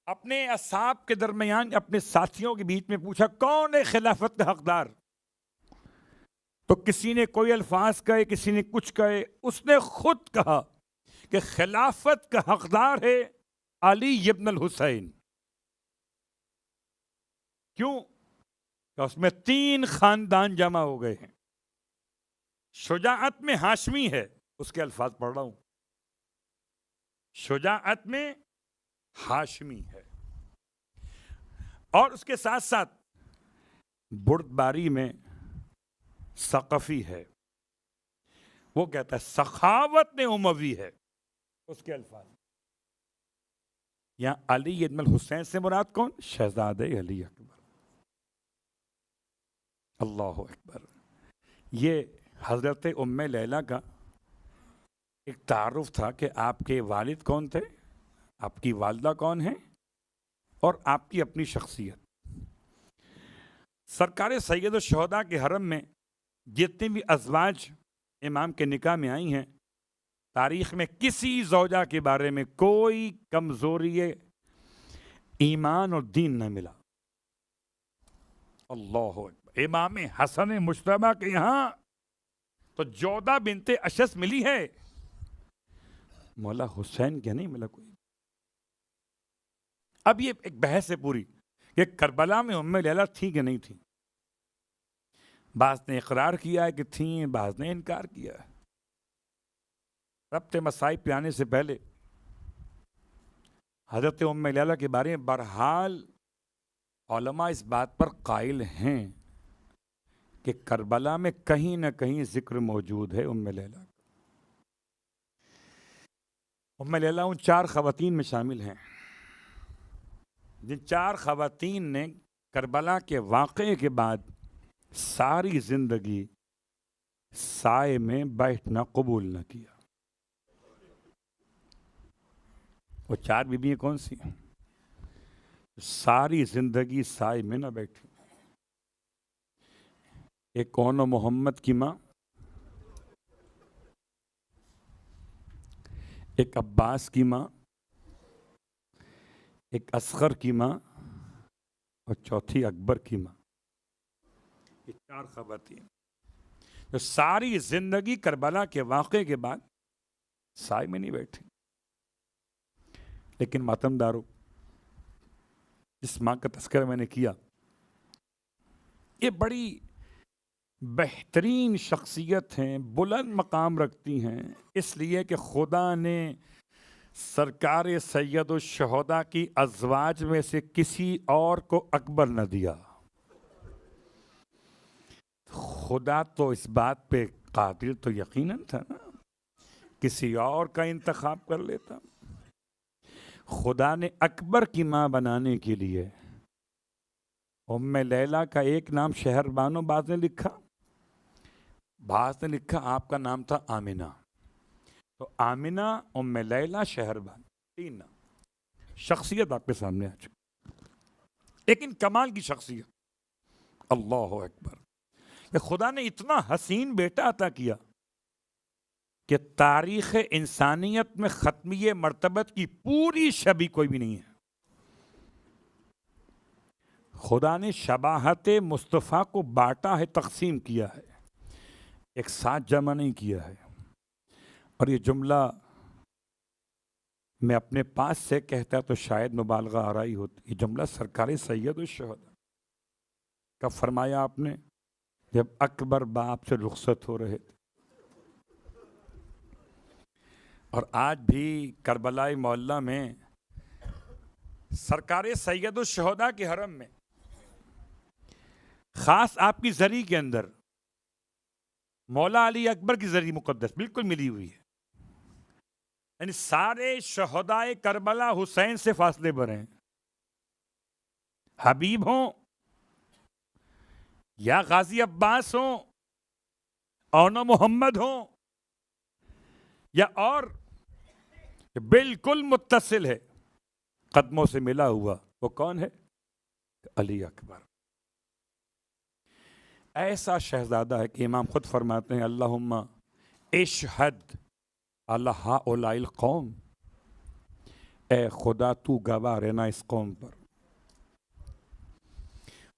اپنے اصحاب کے درمیان اپنے ساتھیوں کے بیچ میں پوچھا کون ہے خلافت کا حقدار؟ تو کسی نے کوئی الفاظ کہے، کسی نے کچھ کہے، اس نے خود کہا کہ خلافت کا حقدار ہے علی ابن الحسین۔ کیوں؟ کہ اس میں 3 خاندان جمع ہو گئے ہیں۔ شجاعت میں ہاشمی ہے، اس کے الفاظ پڑھ رہا ہوں، شجاعت میں ہاشمی ہے، اور اس کے ساتھ ساتھ بردباری میں ثقفی ہے۔ وہ کہتا ہے سخاوت میں اموی ہے، اس کے الفاظ۔ یہاں علی ابن الحسین سے مراد کون؟ شہزادہ علی اکبر۔ اللہ اکبر۔ یہ حضرت ام لیلہ کا ایک تعارف تھا کہ آپ کے والد کون تھے، آپ کی والدہ کون ہیں، اور آپ کی اپنی شخصیت۔ سرکار سید الشہداء کے حرم میں جتنی بھی ازواج امام کے نکاح میں آئی ہیں، تاریخ میں کسی زوجہ کے بارے میں کوئی کمزوری ایمان اور دین نہ ملا۔ اللہ اکبر۔ امام حسن مجتبیٰ کے یہاں تو جودہ بنت اشس ملی ہے، مولا حسین کیا نہیں ملا کوئی؟ اب یہ ایک بحث ہے پوری کہ کربلا میں ام لیلہ تھی کہ نہیں تھی. بعض نے اقرار کیا ہے کہ تھیں، بعض نے انکار کیا ہے. ربط مصائب پہ آنے سے پہلے حضرت ام لیلہ کے بارے میں بہرحال علماء اس بات پر قائل ہیں کہ کربلا میں کہیں نہ کہیں ذکر موجود ہے ام لیلہ. ام لیلہ ان 4 خواتین میں شامل ہیں جن 4 خواتین نے کربلا کے واقعے کے بعد ساری زندگی سائے میں بیٹھنا قبول نہ کیا. وہ 4 بیویاں کون سی ہیں؟ ساری زندگی سائے میں نہ بیٹھی. ایک کون محمد کی ماں، ایک عباس کی ماں، ایک اصغر کی ماں اور چوتھی اکبر کی ماں. یہ 4 خواتین جو ساری زندگی کربلا کے واقعے کے بعد سائے میں نہیں بیٹھی. لیکن ماتم دارو، جس ماں کا تذکرہ میں نے کیا، یہ بڑی بہترین شخصیت ہیں، بلند مقام رکھتی ہیں، اس لیے کہ خدا نے سرکار سید الشہداء کی ازواج میں سے کسی اور کو اکبر نہ دیا. خدا تو اس بات پہ قادر تو یقیناً تھا نا، کسی اور کا انتخاب کر لیتا. خدا نے اکبر کی ماں بنانے کے لیے ام لیلہ کا ایک نام شہر بانو، بعض نے لکھا، بعض نے لکھا آپ کا نام تھا آمنہ. تو آمنہ، ام لیلہ، شہر بانو، 3 نام. شخصیت آپ کے سامنے آ چکی، لیکن کمال کی شخصیت. اللہ اکبر، کہ خدا نے اتنا حسین بیٹا عطا کیا کہ تاریخ انسانیت میں ختمی مرتبت کی پوری شبی کوئی بھی نہیں ہے. خدا نے شباہت مصطفیٰ کو بانٹا ہے، تقسیم کیا ہے، ایک ساتھ جمع نہیں کیا ہے. اور یہ جملہ میں اپنے پاس سے کہتا تو شاید مبالغہ آرائی ہوتی. یہ جملہ سرکار سید الشہداء کا فرمایا آپ نے جب اکبر باپ سے رخصت ہو رہے تھے. اور آج بھی کربلائی محلہ میں سرکار سید الشہداء کے حرم میں، خاص آپ کی زری کے اندر، مولا علی اکبر کی زری مقدس بالکل ملی ہوئی ہے. یعنی سارے شہدائے کربلا حسین سے فاصلے پر ہیں. حبیب ہوں یا غازی عباس ہوں، اونا محمد ہوں، یا اور بالکل متصل ہے، قدموں سے ملا ہوا، وہ کون ہے؟ علی اکبر. ایسا شہزادہ ہے کہ امام خود فرماتے ہیں اللہم اشہد علی ہؤلاء القوم، اے خدا تو گواہ رہنا اس قوم پر.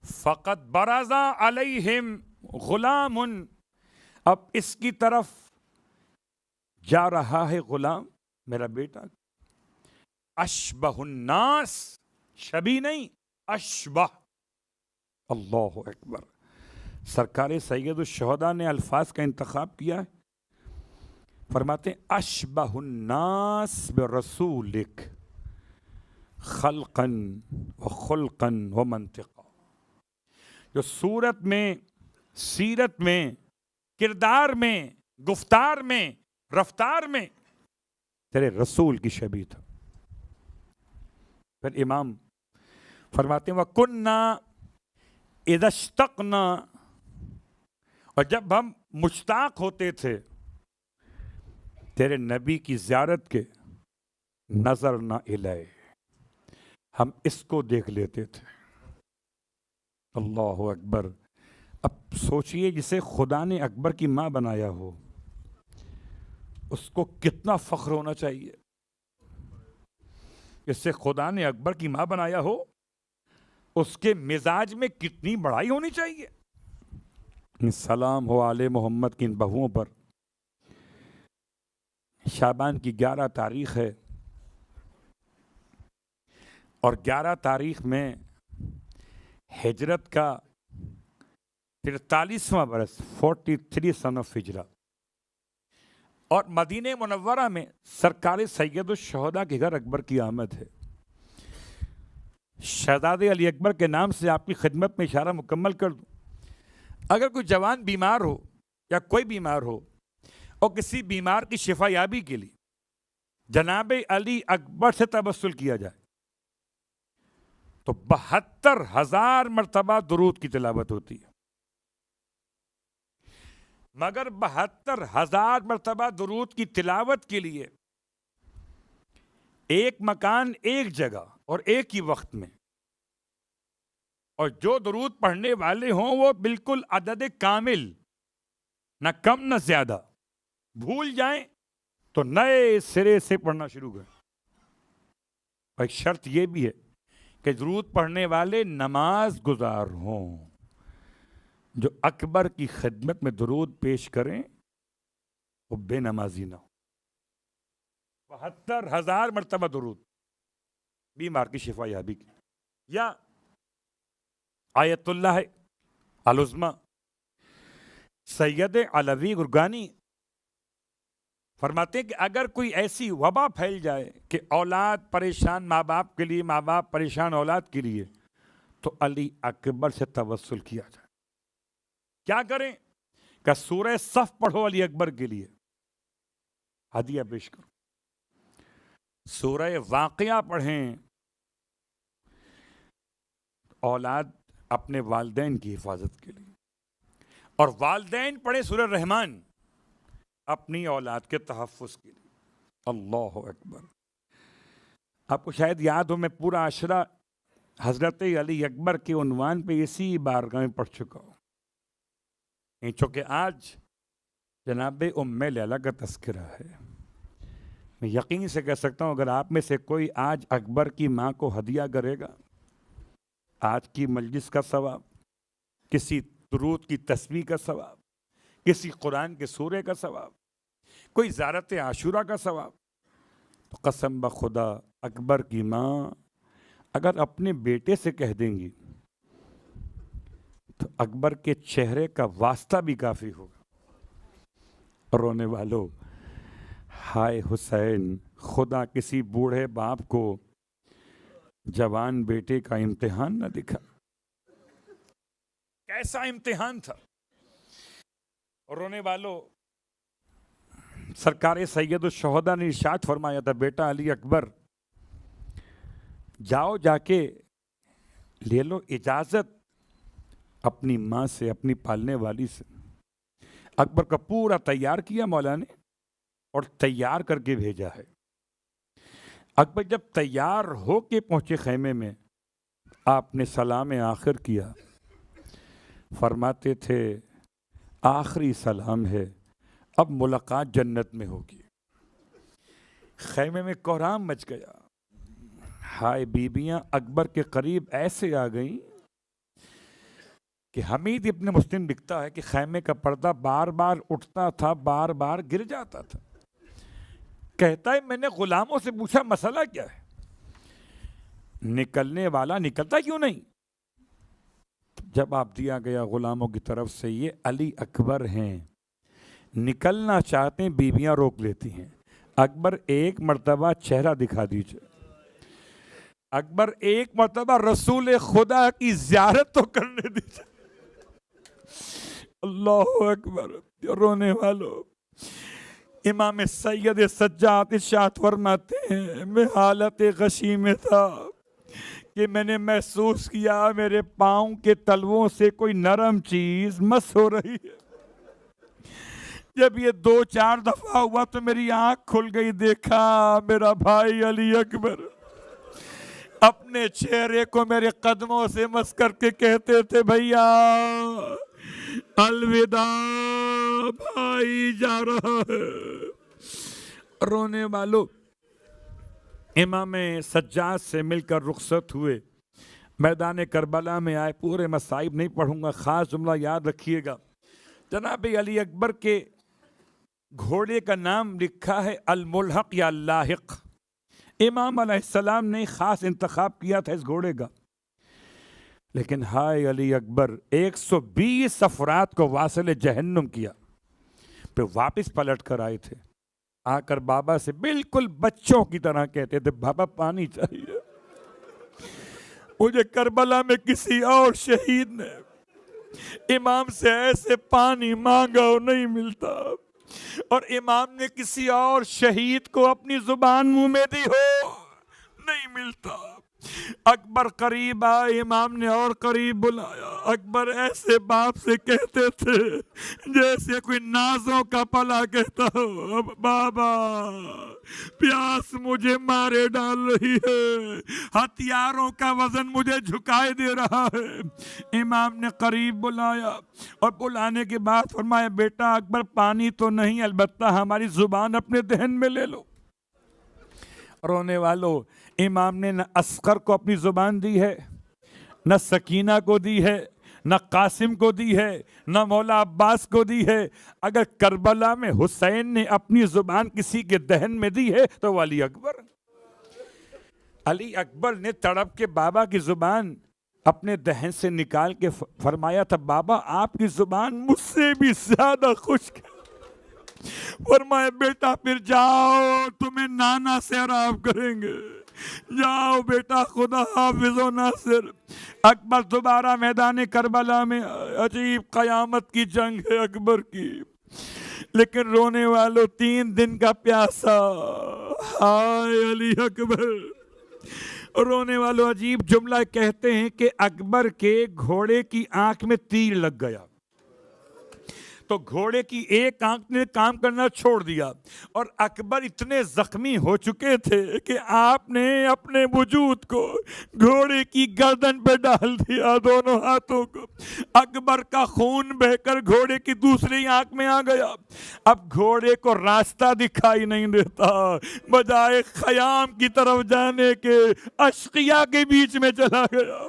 فقط برز علیہم غلام، اب اس کی طرف جا رہا ہے غلام، میرا بیٹا، اشبہ الناس، شبی نہیں، اشبہ. اللہ اکبر. سرکار سید الشہداء نے الفاظ کا انتخاب کیا ہے، فرماتے ہیں اشبہ الناس برسولک خلقا و خلقا و منطقا. جو صورت میں، سیرت میں، کردار میں، گفتار میں، رفتار میں تیرے رسول کی شبیہ تھا. پھر امام فرماتے ہیں وَكُنَّا اِذَا اشْتَقْنَا، اور جب ہم مشتاق ہوتے تھے تیرے نبی کی زیارت کے، نظر نہ الیہ، ہم اس کو دیکھ لیتے تھے. اللہ اکبر. اب سوچئے جسے خدا نے اکبر کی ماں بنایا ہو، اس کو کتنا فخر ہونا چاہیے. جس سے خدا نے اکبر کی ماں بنایا ہو، اس کے مزاج میں کتنی بڑائی ہونی چاہیے. سلام ہو آل محمد کی ان بہوؤں پر۔ شعبان کی 11 تاریخ ہے اور 11 تاریخ میں ہجرت کا 43واں برس 43 سن آف ہجرہ، اور مدینہ منورہ میں سرکار سید الشہداء کے گھر اکبر کی آمد ہے۔ شہزادے علی اکبر کے نام سے آپ کی خدمت میں اشارہ مکمل کر دوں، اگر کوئی جوان بیمار ہو یا کوئی بیمار ہو اور کسی بیمار کی شفا یابی کے لیے جناب علی اکبر سے توسل کیا جائے تو 72,000 مرتبہ درود کی تلاوت ہوتی ہے، مگر 72,000 مرتبہ درود کی تلاوت کے لیے ایک مکان، ایک جگہ اور ایک ہی وقت میں، اور جو درود پڑھنے والے ہوں وہ بالکل عدد کامل، نہ کم نہ زیادہ، بھول جائیں تو نئے سرے سے پڑھنا شروع کریں۔ اور ایک شرط یہ بھی ہے کہ درود پڑھنے والے نماز گزار ہوں، جو اکبر کی خدمت میں درود پیش کریں وہ بے نمازی نہ ہو۔ 72,000 مرتبہ درود بیمار کی شفا یابی کی۔ یا آیت اللہ العظمی سید علوی گرگانی فرماتے ہیں کہ اگر کوئی ایسی وبا پھیل جائے کہ اولاد پریشان ماں باپ کے لیے، ماں باپ پریشان اولاد کے لیے، تو علی اکبر سے توسل کیا جائے۔ کیا کریں کہ سورہ صف پڑھو علی اکبر کے لیے، ہدیہ پیش کرو، سورہ واقعہ پڑھیں، اولاد اپنے والدین کی حفاظت کے لیے، اور والدین پڑھیں سورہ رحمان اپنی اولاد کے تحفظ کے لیے۔ اللہ اکبر۔ آپ کو شاید یاد ہو میں پورا عشرہ حضرت علی اکبر کے عنوان پہ اسی بارگاہ میں پڑھ چکا ہوں، چونکہ آج جناب ام لیلہ کا تذکرہ ہے۔ میں یقین سے کہہ سکتا ہوں اگر آپ میں سے کوئی آج اکبر کی ماں کو ہدیہ کرے گا، آج کی مجلس کا ثواب، کسی درود کی تسبیح کا ثواب، کسی قرآن کے سورے کا ثواب، کوئی زیارت عاشورہ کا ثواب، تو قسم بخدا اکبر کی ماں اگر اپنے بیٹے سے کہہ دیں گی تو اکبر کے چہرے کا واسطہ بھی کافی ہوگا۔ رونے والوں، ہائے حسین، خدا کسی بوڑھے باپ کو جوان بیٹے کا امتحان نہ دکھا۔ کیسا امتحان تھا۔ رونے والوں، سرکار سید الشہداء نے ارشاد فرمایا تھا، بیٹا علی اکبر جاؤ، جا کے لے لو اجازت اپنی ماں سے، اپنی پالنے والی سے۔ اکبر کا پورا تیار کیا مولا نے اور تیار کر کے بھیجا ہے۔ اکبر جب تیار ہو کے پہنچے خیمے میں، آپ نے سلام آخر کیا، فرماتے تھے آخری سلام ہے، اب ملاقات جنت میں ہوگی۔ خیمے میں کوہرام مچ گیا۔ ہائے بیبیاں اکبر کے قریب ایسے آ گئیں کہ حمید ابن مسلم لکھتا ہے کہ خیمے کا پردہ بار بار اٹھتا تھا، بار بار گر جاتا تھا۔ کہتا ہے میں نے غلاموں سے پوچھا مسئلہ کیا ہے، نکلنے والا نکلتا کیوں نہیں؟ جواب دیا گیا غلاموں کی طرف سے، یہ علی اکبر ہیں، نکلنا چاہتے ہیں بیویاں روک لیتی ہیں۔ اکبر ایک مرتبہ چہرہ دکھا دیجئے، اکبر ایک مرتبہ رسول خدا کی زیارت تو کرنے دیجئے۔ اللہ اکبر۔ رونے والوں، امام سید سجاد ارشاد فرماتے ہیں میں حالت غشی میں تھا کہ میں نے محسوس کیا میرے پاؤں کے تلووں سے کوئی نرم چیز مس ہو رہی ہے۔ جب یہ 2-4 دفعہ ہوا تو میری آنکھ کھل گئی، دیکھا میرا بھائی علی اکبر اپنے چہرے کو میرے قدموں سے مس کر کے کہتے تھے بھیا الوداع، بھائی جا رہا ہے۔ رونے والوں، امام سجاد سے مل کر رخصت ہوئے، میدان کربلا میں آئے۔ پورے مصائب نہیں پڑھوں گا، خاص جملہ یاد رکھیے گا۔ جناب علی اکبر کے گھوڑے کا نام لکھا ہے الملحق یا اللاحق. امام علیہ السلام نے خاص انتخاب کیا تھا اس گھوڑے کا، لیکن ہائے علی اکبر 120 افراد کو واصل جہنم کیا. پھر واپس پلٹ کر آئے تھے، آ کر بابا سے بالکل بچوں کی طرح کہتے تھے بابا پانی چاہیے، مجھے کربلا میں کسی اور شہید نے امام سے ایسے پانی مانگا اور نہیں ملتا، اور امام نے کسی اور شہید کو اپنی زبان منہ میں دی ہو نہیں ملتا. اکبر قریب آئے، امام نے اور قریب بلایا. اکبر ایسے باپ سے کہتے تھے جیسے کوئی نازوں کا پلا کہتا ہو، بابا پیاس مجھے مارے ڈال رہی ہے، ہتھیاروں کا وزن مجھے جھکائے دے رہا ہے. امام نے قریب بلایا اور بلانے کے بعد فرمایا بیٹا اکبر پانی تو نہیں، البتہ ہماری زبان اپنے دہن میں لے لو. رونے والوں، امام نے نہ اصغر کو اپنی زبان دی ہے، نہ سکینہ کو دی ہے، نہ قاسم کو دی ہے، نہ مولا عباس کو دی ہے. اگر کربلا میں حسین نے اپنی زبان کسی کے دہن میں دی ہے تو علی اکبر. علی اکبر نے تڑپ کے بابا کی زبان اپنے دہن سے نکال کے فرمایا تھا بابا آپ کی زبان مجھ سے بھی زیادہ خشک ہے. فرمایا بیٹا پھر جاؤ، تمہیں نانا سے عراب کریں گے، جاؤ بیٹا، خدا حافظ و ناصر. اکبر دوبارہ میدان کربلا میں. عجیب قیامت کی جنگ ہے اکبر کی، لیکن رونے والوں 3 دن کا پیاسا، ہائے علی اکبر. رونے والوں عجیب جملہ کہتے ہیں کہ اکبر کے گھوڑے کی آنکھ میں تیر لگ گیا تو گھوڑے کی ایک آنکھ نے کام کرنا چھوڑ دیا، اور اکبر اتنے زخمی ہو چکے تھے کہ آپ نے اپنے وجود کو گھوڑے کی گردن پہ ڈال دیا، دونوں ہاتھوں کو. اکبر کا خون بہہ کر گھوڑے کی دوسری آنکھ میں آ گیا. اب گھوڑے کو راستہ دکھائی نہیں دیتا، بجائے خیام کی طرف جانے کے اشقیاء کے بیچ میں چلا گیا.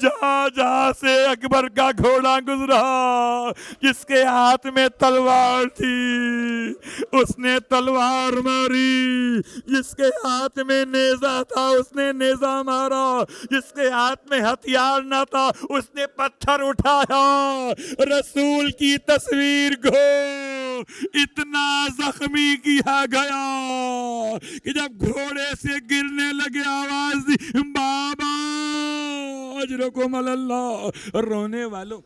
جہاں جہاں سے اکبر کا گھوڑا گزرا، جس کے ہاتھ میں تلوار تھی اس نے تلوار ماری، جس کے ہاتھ میں نیزہ تھا اس نے نیزہ مارا، جس کے ہاتھ میں ہتھیار نہ تھا اس نے پتھر اٹھایا. رسول کی تصویر کو اتنا زخمی کیا گیا کہ جب گھوڑے سے گرنے لگے آواز دی بابا اجرکم اللہ. رونے والوں،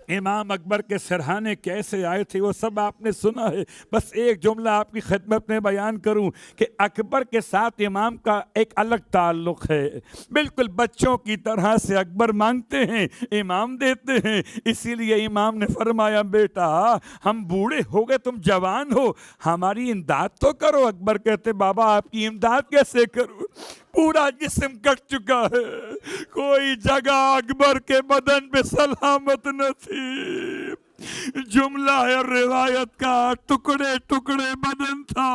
امام اکبر کے سرحانے کیسے آئے تھے وہ سب آپ نے سنا ہے. بس ایک جملہ آپ کی خدمت میں بیان کروں کہ اکبر کے ساتھ امام کا ایک الگ تعلق ہے. بالکل بچوں کی طرح سے اکبر مانگتے ہیں، امام دیتے ہیں. اسی لیے امام نے فرمایا بیٹا ہم بوڑھے ہو گئے، تم جوان ہو، ہماری امداد تو کرو. اکبر کہتے بابا آپ کی امداد کیسے کروں، پورا جسم کٹ چکا ہے، کوئی جگہ اکبر کے بدن پہ سلامت نہ تھی. جملہ ہے روایت کا، ٹکڑے ٹکڑے بدن تھا.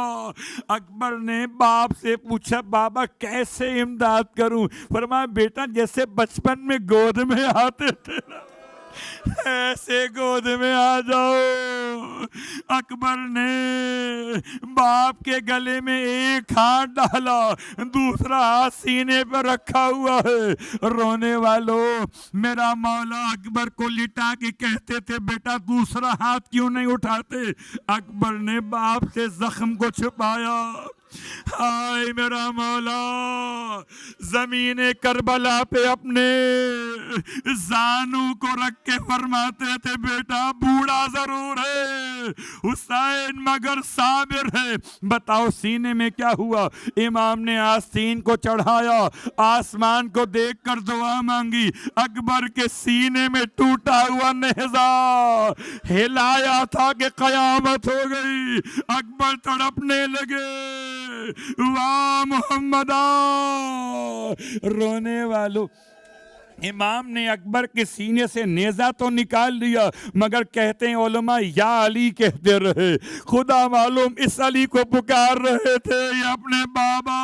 اکبر نے باپ سے پوچھا بابا کیسے امداد کروں؟ فرمایا بیٹا جیسے بچپن میں گود میں آتے تھے نا ایسے گود میں آ جاؤ. اکبر نے باپ کے گلے میں ایک ہاتھ ڈالا، دوسرا ہاتھ سینے پر رکھا ہوا ہے. رونے والوں، میرا مولا اکبر کو لٹا کے کہتے تھے بیٹا دوسرا ہاتھ کیوں نہیں اٹھاتے؟ اکبر نے باپ سے زخم کو چھپایا. ہائے میرا مولا، زمین کربلا پہ اپنے زانوں کو رکھ کے فرماتے تھے بیٹا بوڑھا ضرور ہے حسین مگر صابر ہے. بتاؤ سینے میں کیا ہوا؟ امام نے آستین کو چڑھایا، آسمان کو دیکھ کر دعا مانگی. اکبر کے سینے میں ٹوٹا ہوا نیزہ ہلایا تھا کہ قیامت ہو گئی. اکبر تڑپنے لگے، واہ محمدہ. رونے والوں، امام نے اکبر کے سینے سے نیزہ تو نکال لیا، مگر کہتے ہیں علماء یا علی کہتے رہے، خدا معلوم اس علی کو پکار رہے تھے یا اپنے بابا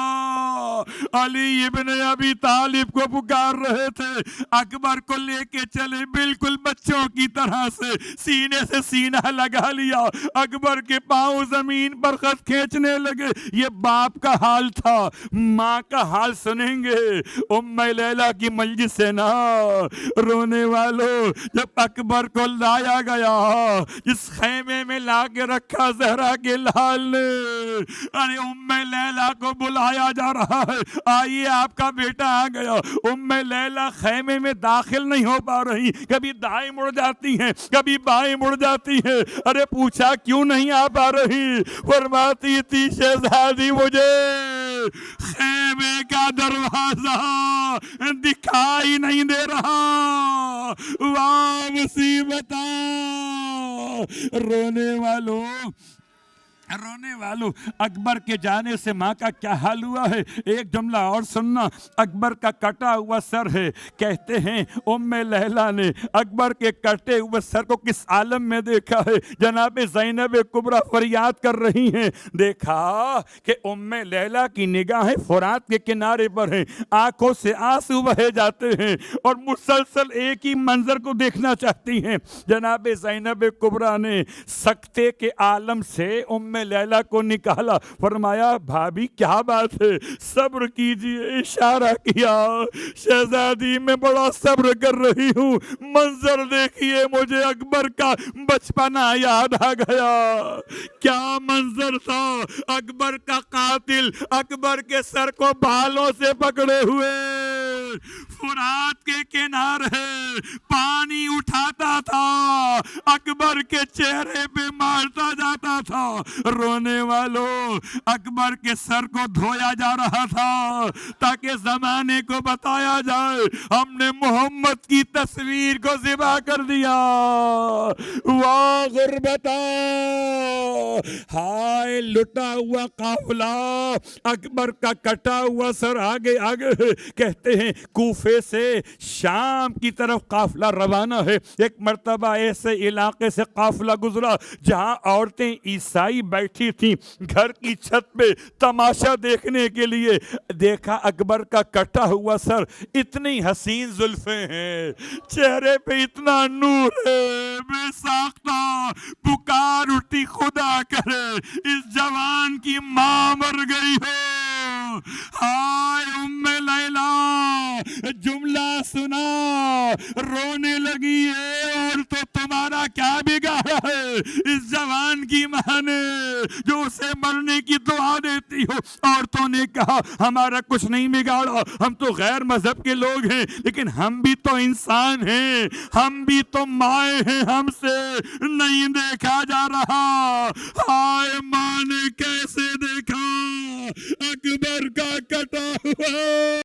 علی ابن ابی طالب کو پکار رہے تھے۔ اکبر کو لے کے چلے، بالکل بچوں کی طرح سے سینے سے سینہ لگا لیا، اکبر کے پاؤں زمین پر خط کھینچنے لگے۔ یہ باپ کا حال تھا، ماں کا حال سنیں گے۔ ام لیلہ کی مجلس سے نا رونے والوں، جب اکبر کو لایا گیا، جس خیمے میں لا کے رکھا زہرا کے لال نے، ارے ام لیلہ کو بلایا جا رہا ہے، آئیے آپ کا بیٹا آ گیا۔ ام لیلہ خیمے میں داخل نہیں ہو پا رہی، کبھی دائیں مڑ جاتی ہیں، کبھی بائیں مڑ جاتی ہیں۔ ارے پوچھا کیوں نہیں آ پا رہی؟ فرماتی تھی شہزادی مجھے خیمے کا دروازہ دکھائی نہیں دے رہا، واہ مصیبتاں۔ رونے والوں اکبر کے جانے سے ماں کا کیا حال ہوا ہے، ایک جملہ اور سننا۔ اکبر کا کٹا ہوا سر ہے، کہتے ہیں ام لیلہ نے اکبر کے کٹے ہوئے سر کو کس عالم میں دیکھا ہے۔ جناب زینب کبریٰ فریاد کر رہی ہیں، دیکھا کہ ام لیلہ کی نگاہیں فرات کے کنارے پر ہیں، آنکھوں سے آنسو بہے جاتے ہیں اور مسلسل ایک ہی منظر کو دیکھنا چاہتی ہیں۔ جناب زینب کبریٰ نے سکتے کے عالم سے ام لیلہ کو نکالا، فرمایا بھابی کیا بات ہے، صبر کیجئے، اشارہ کیا، شہزادی میں بڑا صبر کر رہی ہوں، منظر دیکھیے، مجھے اکبر کا بچپنا یاد آ گیا۔ کیا منظر تھا، اکبر کا قاتل اکبر کے سر کو بالوں سے پکڑے ہوئے فرات کے کنارے پانی اٹھاتا تھا، اکبر کے چہرے پہ مارتا جاتا تھا۔ رونے والوں اکبر کے سر کو دھویا جا رہا تھا تاکہ زمانے کو بتایا جائے ہم نے محمد کی تصویر کو ذبح کر دیا۔ واہ غربتا، ہائے لٹا ہوا قافلہ، اکبر کا کٹا ہوا سر آگے آگے۔ کہتے ہیں کوفے سے شام کی طرف قافلہ روانہ ہے۔ ایک مرتبہ ایسے علاقے سے قافلہ گزرا جہاں عورتیں عیسائی بیٹھی تھیں گھر کی چھت پہ تماشا دیکھنے کے لیے۔ دیکھا اکبر کا کٹا ہوا سر، اتنی حسین زلفیں ہیں، چہرے پہ اتنا نور ہے، بے ساختہ پکار اٹھی خدا کرے اس جوان کی ماں مر گئی ہو۔ ہائے ام لیلہ جملہ سنا، رونے لگی ہے، اور تو تمہارا کیا بگاڑا ہے اس جوان کی ماں نے جو اسے مرنے کی دعا دیتی ہو؟ عورتوں نے کہا ہمارا کچھ نہیں بگاڑا، ہم تو غیر مذہب کے لوگ ہیں، لیکن ہم بھی تو انسان ہیں، ہم بھی تو مائیں ہیں، ہم سے نہیں دیکھا جا رہا۔ ہائے ماں نے کیسے دیکھا اکبر کا کٹا ہوا